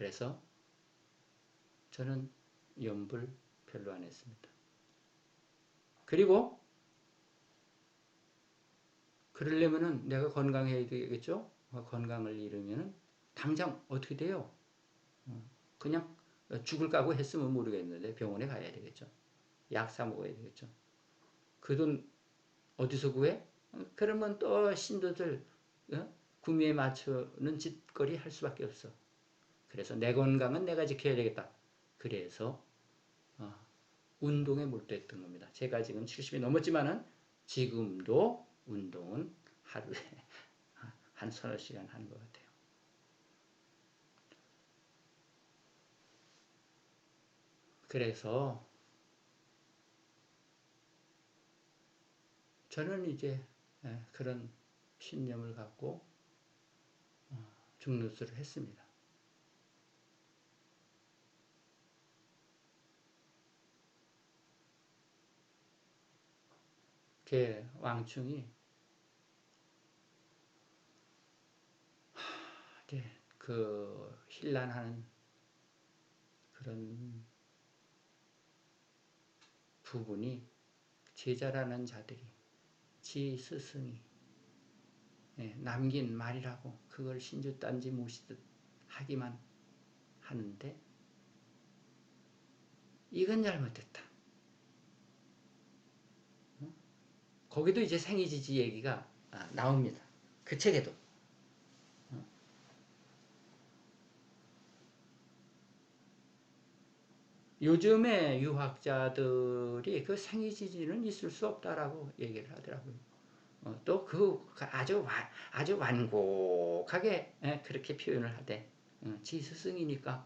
그래서 저는 염불 별로 안 했습니다. 그리고 그러려면은 내가 건강해야 되겠죠? 건강을 잃으면은 당장 어떻게 돼요? 그냥 죽을 각오 했으면 모르겠는데 병원에 가야 되겠죠. 약 사 먹어야 되겠죠. 그 돈 어디서 구해? 그러면 또 신도들 구미에 맞추는 짓거리 할 수밖에 없어. 그래서 내 건강은 내가 지켜야 되겠다. 그래서 운동에 몰두했던 겁니다. 제가 지금 70이 넘었지만은 지금도 운동은 하루에 한 서너 시간 하는 것 같아요. 그래서 저는 이제 그런 신념을 갖고 중루수를 했습니다. 제 왕충이 그 힐난하는 그런 부분이 제자라는 자들이 지 스승이 남긴 말이라고 그걸 신주 딴지 모시듯 하기만 하는데 이건 잘못됐다. 거기도 이제 생이지지 얘기가 나옵니다. 그 책에도. 요즘에 유학자들이 그 생이지지는 있을 수 없다라고 얘기를 하더라고요. 또 아주 완곡하게 그렇게 표현을 하되 지 스승이니까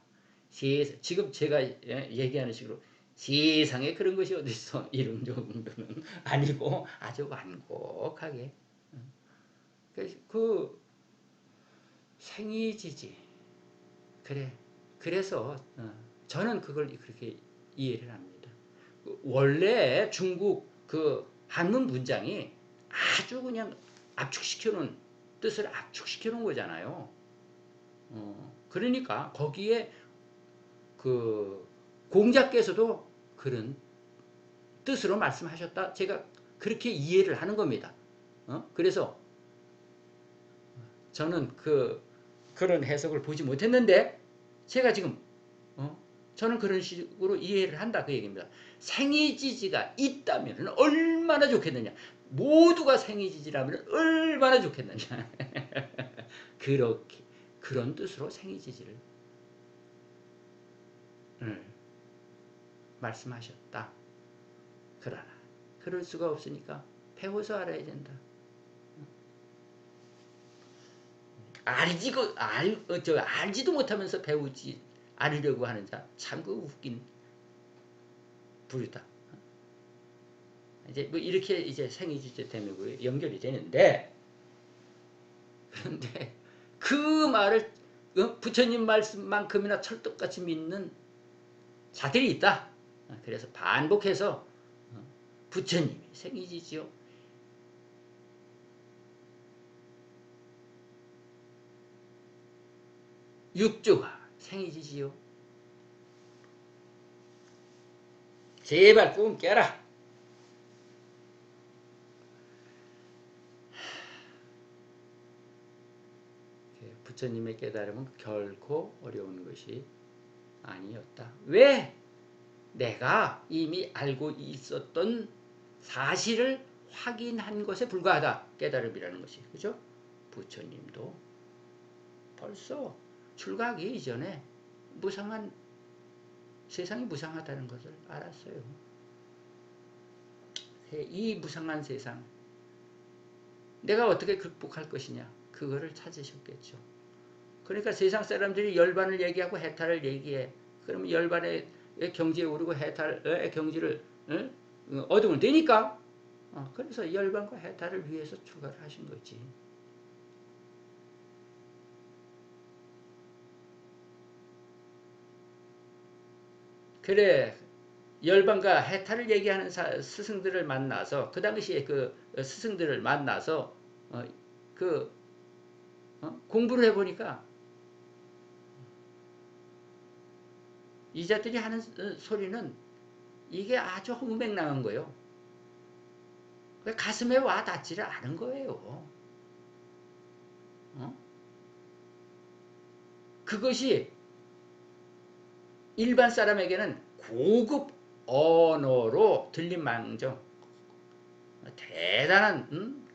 지금 제가 얘기하는 식으로 세상에 그런 것이 어딨어 이런 정도는 아니고 아주 완곡하게 그 생이지지 그래 그래서 저는 그걸 그렇게 이해를 합니다. 원래 중국 그 한문 문장이 아주 그냥 압축시켜놓은 뜻을 압축시켜놓은 거잖아요. 그러니까 거기에 그 공자께서도 그런 뜻으로 말씀하셨다. 제가 그렇게 이해를 하는 겁니다. 그래서 저는 그런 해석을 보지 못했는데 제가 지금 저는 그런 식으로 이해를 한다 그 얘기입니다. 생이지지가 있다면 얼마나 좋겠느냐. 모두가 생이지지라면 얼마나 좋겠느냐. 그렇게 그런 뜻으로 생이지지를 말씀하셨다. 그러나 그럴 수가 없으니까 배워서 알아야 된다. 알지도 못하면서 배우지 않으려고 하는 자, 참 그 웃긴 부류다. 이제 뭐 이렇게 이제 생이지제 때문에 연결이 되는데, 그런데 그 말을 부처님 말씀만큼이나 철떡같이 믿는 자들이 있다. 그래서 반복해서 부처님이 생이지지요. 육조가 생이지지요. 제발 꿈 깨라. 부처님의 깨달음은 결코 어려운 것이 아니었다. 왜? 내가 이미 알고 있었던 사실을 확인한 것에 불과하다. 깨달음이라는 것이. 그죠? 부처님도 벌써 출가하기 이전에 세상이 무상하다는 것을 알았어요. 이 무상한 세상 내가 어떻게 극복할 것이냐 그거를 찾으셨겠죠. 그러니까 세상 사람들이 열반을 얘기하고 해탈을 얘기해. 그러면 열반의 경지에 오르고 해탈의 경지를 얻으면 되니까 그래서 열반과 해탈을 위해서 출가를 하신 거지. 그래 열반과 해탈을 얘기하는 스승들을 만나서 그 당시에 그 스승들을 만나서 공부를 해보니까 이자들이 하는 소리는 이게 아주 허무맹랑한 거예요. 가슴에 와 닿지를 않은 거예요. 그것이 일반 사람에게는 고급 언어로 들림망정 대단한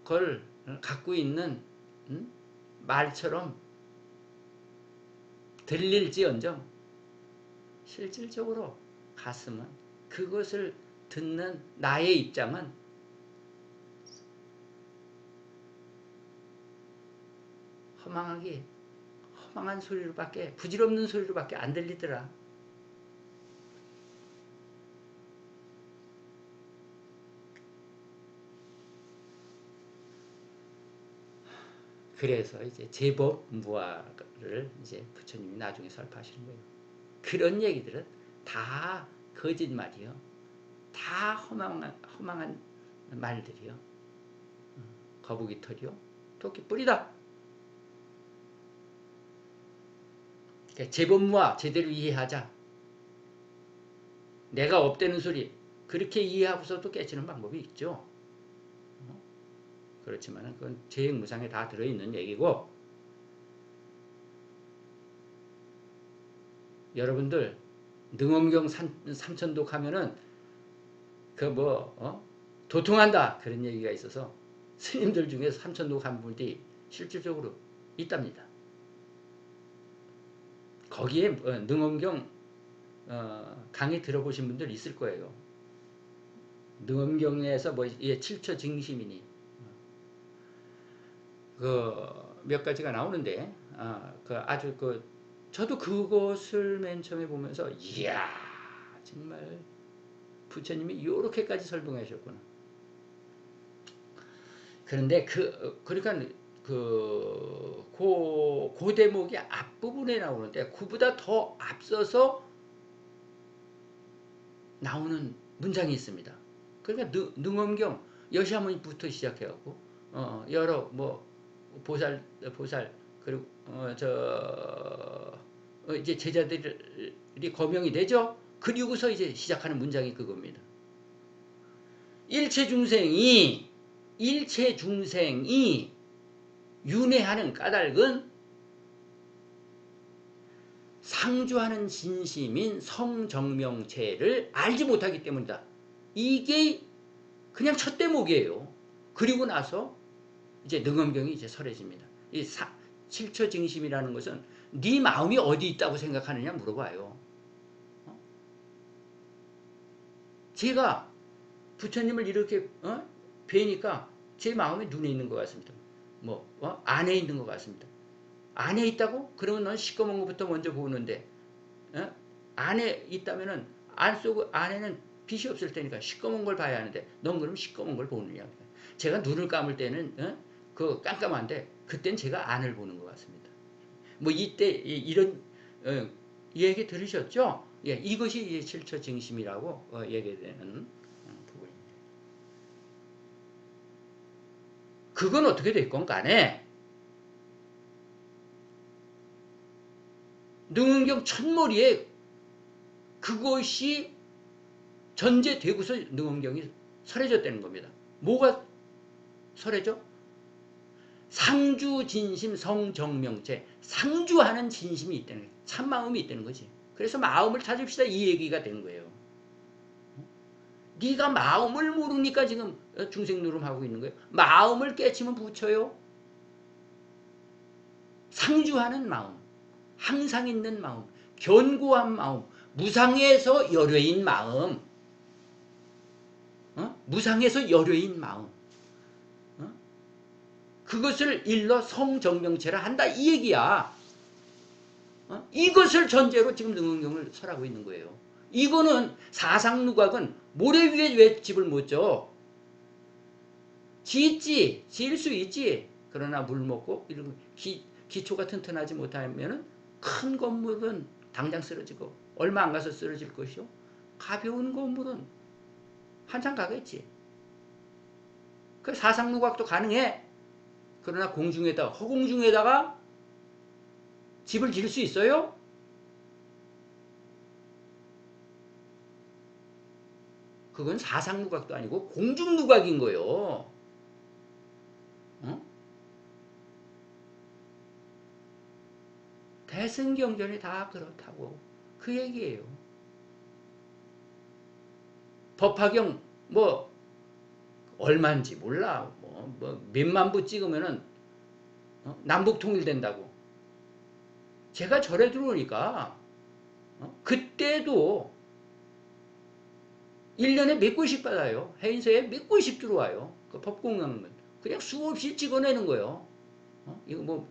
그걸 갖고 있는 말처럼 들릴지언정 실질적으로 가슴은 그것을 듣는 나의 입장은 허망한 소리로밖에 부질없는 소리로밖에 안 들리더라. 그래서 이제 제법무화를 이제 부처님이 나중에 설파하시는 거예요. 그런 얘기들은 다 거짓말이요. 다 허망한 말들이요. 거북이 털이요. 토끼 뿌리다. 그러니까 제법무화 제대로 이해하자. 내가 업되는 소리 그렇게 이해하고서도 깨치는 방법이 있죠. 그렇지만 그건 제행무상에 다 들어있는 얘기고, 여러분들 능엄경 삼천독 하면은 도통한다 그런 얘기가 있어서 스님들 중에 삼천독 한 분이 실질적으로 있답니다. 거기에 능엄경 강의 들어보신 분들 있을 거예요. 능엄경에서 칠처 징심이니 몇 가지가 나오는데 아주 저도 그것을 맨 처음에 보면서 이야 정말 부처님이 이렇게까지 설명하셨구나. 그런데 그러니까 그 대목이 앞부분에 나오는데 그보다 더 앞서서 나오는 문장이 있습니다. 그러니까 능엄경 여시아머니부터 시작해갖고 여러 보살 그리고 이제 제자들이 거명이 되죠. 그리고서 이제 시작하는 문장이 그겁니다. 일체 중생이 윤회하는 까닭은 상주하는 진심인 성정명체를 알지 못하기 때문이다. 이게 그냥 첫 대목이에요. 그리고 나서 이제 능엄경이 이제 설해집니다. 이 칠처징심이라는 것은 네 마음이 어디 있다고 생각하느냐 물어봐요. 제가 부처님을 이렇게 뵈니까 제 마음이 눈에 있는 것 같습니다. 안에 있는 것 같습니다. 안에 있다고? 그러면 넌 시꺼먼 것부터 먼저 보는데 안에 있다면은 안에는 빛이 없을 테니까 시꺼먼 걸 봐야 하는데 넌 그럼 시꺼먼 걸 보느냐. 제가 눈을 감을 때는 깜깜한데 그땐 제가 안을 보는 것 같습니다. 이때 이런 얘기 들으셨죠? 예, 이것이 칠처징심이라고 얘기되는 부분입니다. 그건 어떻게 됐건 간에 능엄경 첫머리에 그것이 전제되고서 능엄경이 설해졌다는 겁니다. 뭐가 설해져? 상주진심 성정명체, 상주하는 진심이 있다는 거예요. 참마음이 있다는 거지. 그래서 마음을 찾읍시다 이 얘기가 된 거예요. 네가 마음을 모르니까 지금 중생노름하고 있는 거예요. 마음을 깨치면 부처요. 상주하는 마음, 항상 있는 마음, 견고한 마음, 무상에서 열외인 마음, 무상에서 열외인 마음, 그것을 일러 성정명체라 한다 이 얘기야. 이것을 전제로 지금 능엄경을 설하고 있는 거예요. 이거는 사상누각은 모래 위에 왜 집을 못 져? 짓지, 지을 수 있지. 그러나 물 먹고 이런 기초가 튼튼하지 못하면 큰 건물은 당장 쓰러지고 얼마 안 가서 쓰러질 것이요. 가벼운 건물은 한참 가겠지. 그 사상누각도 가능해. 그러나 공중에다가 허공중에다가 집을 지을 수 있어요? 그건 사상누각도 아니고 공중누각인 거요. 어? 대승경전이 다 그렇다고 그 얘기예요. 법화경 뭐 얼마인지 몰라. 뭐 몇만 부 찍으면은 남북 통일된다고. 제가 절에 들어오니까 그때도 1년에 몇 권씩 받아요. 해인서에 몇 권씩 들어와요. 그 법공양문 그냥 수없이 찍어내는 거예요. 이거 뭐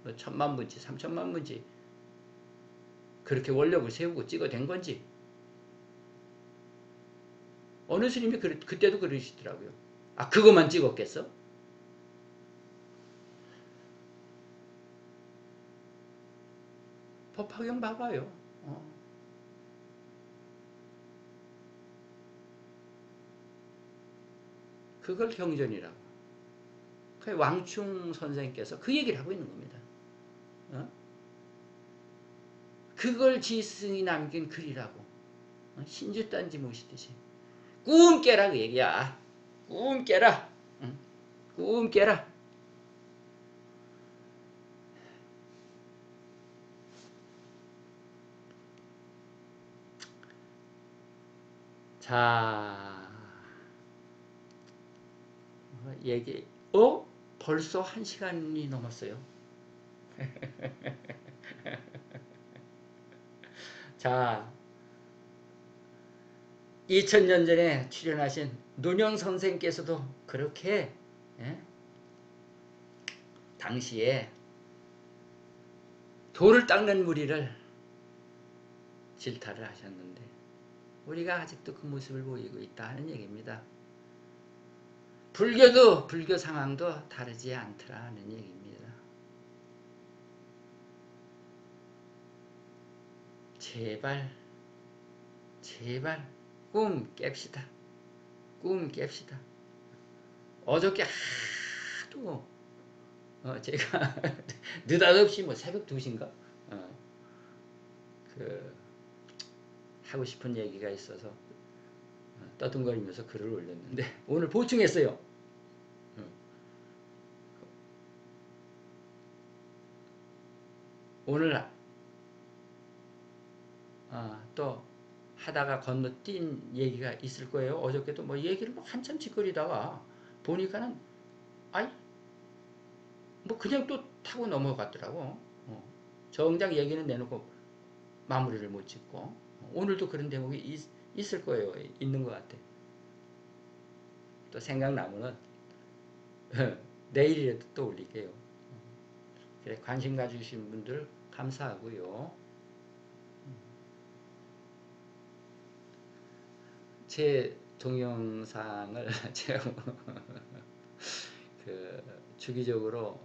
1000만 문지 3000만 문지 그렇게 원력을 세우고 찍어댄 건지. 어느 스님이 그때도 그러시더라고요. 아 그것만 찍었겠어? 법화경 봐봐요. 그걸 경전이라고. 왕충 선생께서 그 얘기를 하고 있는 겁니다. 그걸 지스승이 남긴 글이라고. 신주단지 모시듯이. 꿈 깨라 그 얘기야. 꿈 깨라. 꿈 깨라. 자, 얘기. 벌써 1시간이 넘었어요. 자, 2000년 전에 출연하신 논영 선생께서도 그렇게 당시에 돌을 닦는 무리를 질타를 하셨는데 우리가 아직도 그 모습을 보이고 있다 하는 얘기입니다. 불교도 불교 상황도 다르지 않더라 하는 얘기입니다. 제발 꿈 깹시다. 꿈 깹시다. 어저께 하도 제가 느닷없이 뭐 새벽 2시인가 하고 싶은 얘기가 있어서 떠듬거리면서 글을 올렸는데 오늘 보충했어요. 오늘 또 하다가 건너뛴 얘기가 있을 거예요. 어저께도 뭐 얘기를 뭐 한참 짓거리다가 보니까는 뭐 그냥 또 타고 넘어갔더라고. 정작 얘기는 내놓고 마무리를 못 짓고 오늘도 그런 대목이 있을 거예요. 있는 것 같아. 또 생각나면은 내일이라도 또 올릴게요. 그래, 관심 가주신 분들 감사하고요. 제 동영상을 제가 주기적으로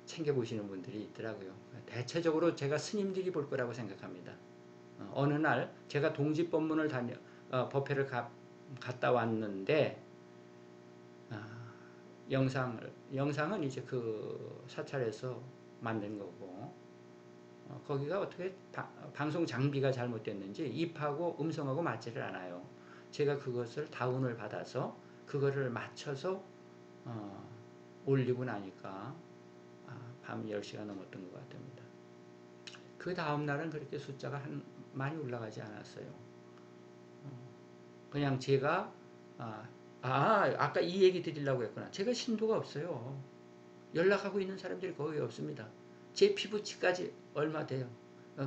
챙겨보시는 분들이 있더라고요. 대체적으로 제가 스님들이 볼 거라고 생각합니다. 어느 날 제가 동집법문을 법회를 갔다 왔는데 영상은 이제 그 사찰에서 만든 거고 거기가 어떻게 방송 장비가 잘못됐는지 입하고 음성하고 맞지를 않아요. 제가 그것을 다운을 받아서 그거를 맞춰서 올리고 나니까 밤 10시가 넘었던 것 같습니다. 그 다음 날은 그렇게 숫자가 많이 올라가지 않았어요. 그냥 제가 아까 이 얘기 드리려고 했구나. 제가 신도가 없어요. 연락하고 있는 사람들이 거의 없습니다. 제 피부치까지 얼마 돼요.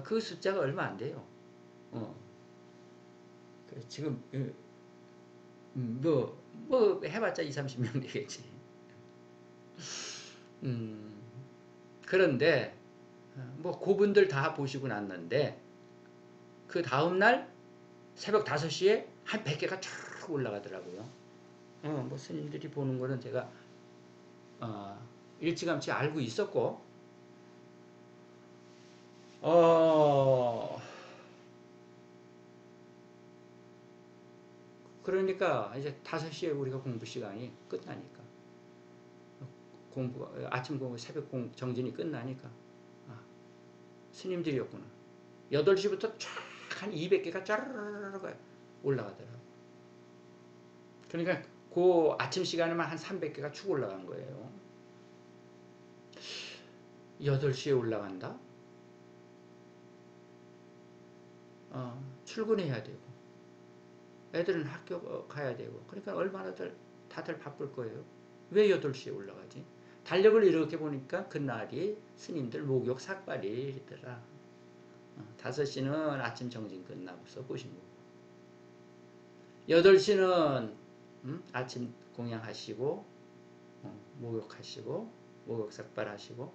그 숫자가 얼마 안 돼요. 지금 뭐 해봤자 20-30명 되겠지. 그런데 뭐 그분들 다 보시고 났는데 그 다음날 새벽 5시에 한 100개가 쫙 올라가더라고요. 뭐 스님들이 보는 거는 제가 일찌감치 알고 있었고 그러니까 이제 5시에 우리가 공부 시간이 끝나니까 아침 공부 새벽 정진이 끝나니까 스님들이었구나. 8시부터 쫙 한 200개가 짜르르르 올라가더라고. 그러니까 그 아침 시간에만 한 300개가 쭉 올라간 거예요. 8시에 올라간다? 출근해야 되고 애들은 학교 가야 되고 그러니까 얼마나 다들 바쁠 거예요. 왜 8시에 올라가지? 달력을 이렇게 보니까 그날이 스님들 목욕 삭발이더라. 5시는 아침 정진 끝나고서 보신 거고 8시는 아침 공양하시고 목욕하시고 목욕 삭발하시고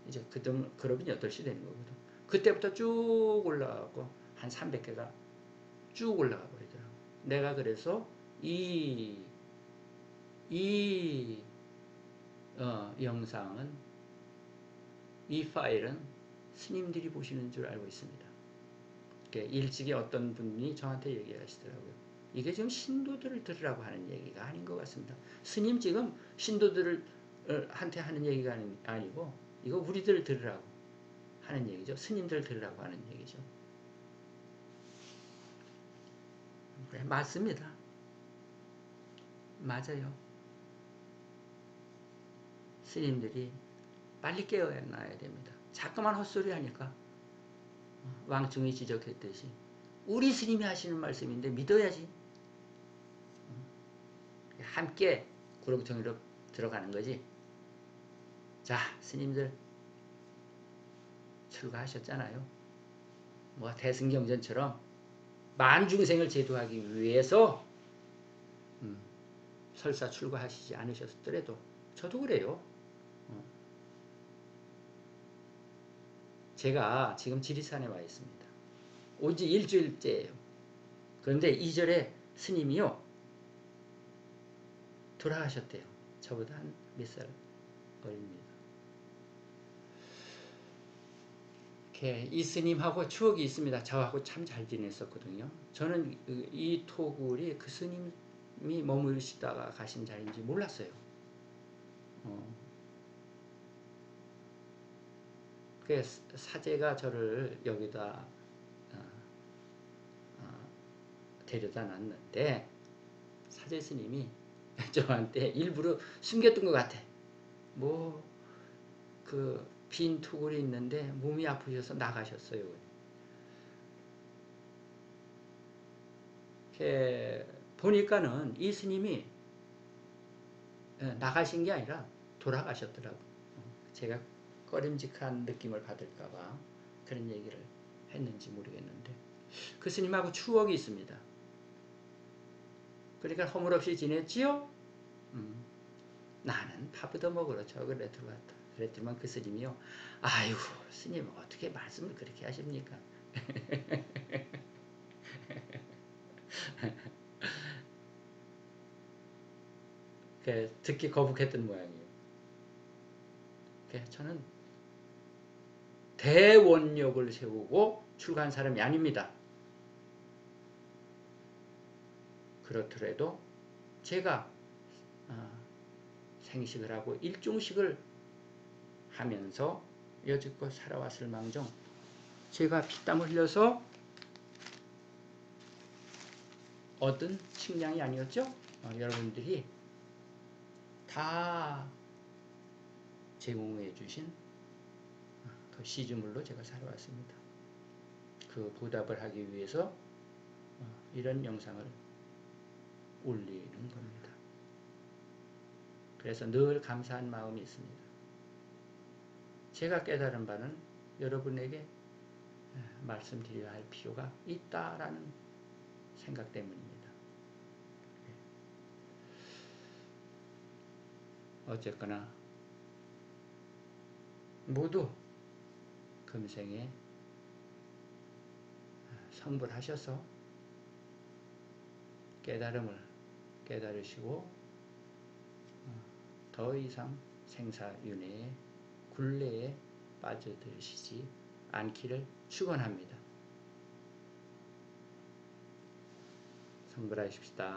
이제 그러면 8시 되는 거거든. 그때부터 쭉 올라가고 한 300개가 쭉 올라가 버리더라고. 내가 그래서 이 영상은 이 파일은 스님들이 보시는 줄 알고 있습니다. 일찍이 어떤 분이 저한테 얘기하시더라고요. 이게 지금 신도들을 들으라고 하는 얘기가 아닌 것 같습니다. 스님 지금 신도들한테 하는 얘기가 아니고 이거 우리들 들으라고 하는 얘기죠. 스님들 들으라고 하는 얘기죠. 네, 맞습니다. 맞아요. 스님들이 빨리 깨어나야 됩니다. 자꾸만 헛소리 하니까 왕중이 지적했듯이 우리 스님이 하시는 말씀인데 믿어야지. 함께 구렁텅이로 들어가는 거지. 자, 스님들 출가하셨잖아요. 뭐 대승경전처럼 만중생을 제도하기 위해서 설사 출가하시지 않으셨더라도 저도 그래요. 제가 지금 지리산에 와 있습니다. 온 지 일주일째예요. 그런데 2절에 스님이요 돌아가셨대요. 저보다 한 몇 살 어립니다. 이 스님하고 추억이 있습니다. 저하고 참 잘 지냈었거든요. 저는 이 토굴이 그 스님이 머무르시다가 가신 자리인지 몰랐어요. 사제가 저를 여기다 데려다 놨는데 사제 스님이 저한테 일부러 숨겼던 것 같아. 뭐 그 빈 토굴이 있는데 몸이 아프셔서 나가셨어요. 보니까는 이 스님이 나가신 게 아니라 돌아가셨더라고. 제가 꺼림직한 느낌을 받을까봐 그런 얘기를 했는지 모르겠는데 그 스님하고 추억이 있습니다. 그러니까 허물없이 지냈지요? 나는 밥 얻어먹으러 저걸에 들어왔다. 그랬더만 그 스님이요. 아이고 스님 어떻게 말씀을 그렇게 하십니까? 듣기 거북했던 모양이에요. 저는 대원력을 세우고 출가한 사람이 아닙니다. 그렇더라도 제가 생식을 하고 일중식을 하면서 여지껏 살아왔을 망정 제가 피땀 흘려서 얻은 식량이 아니었죠? 여러분들이 다 제공해 주신 그 시주물로 제가 살아왔습니다. 그 보답을 하기 위해서 이런 영상을 올리는 겁니다. 그래서 늘 감사한 마음이 있습니다. 제가 깨달은 바는 여러분에게 말씀드려야 할 필요가 있다라는 생각 때문입니다. 어쨌거나 모두 금생에 성불하셔서 깨달음을 깨달으시고 더 이상 생사윤회의 굴레에 빠져들으시지 않기를 축원합니다. 성불하십시다.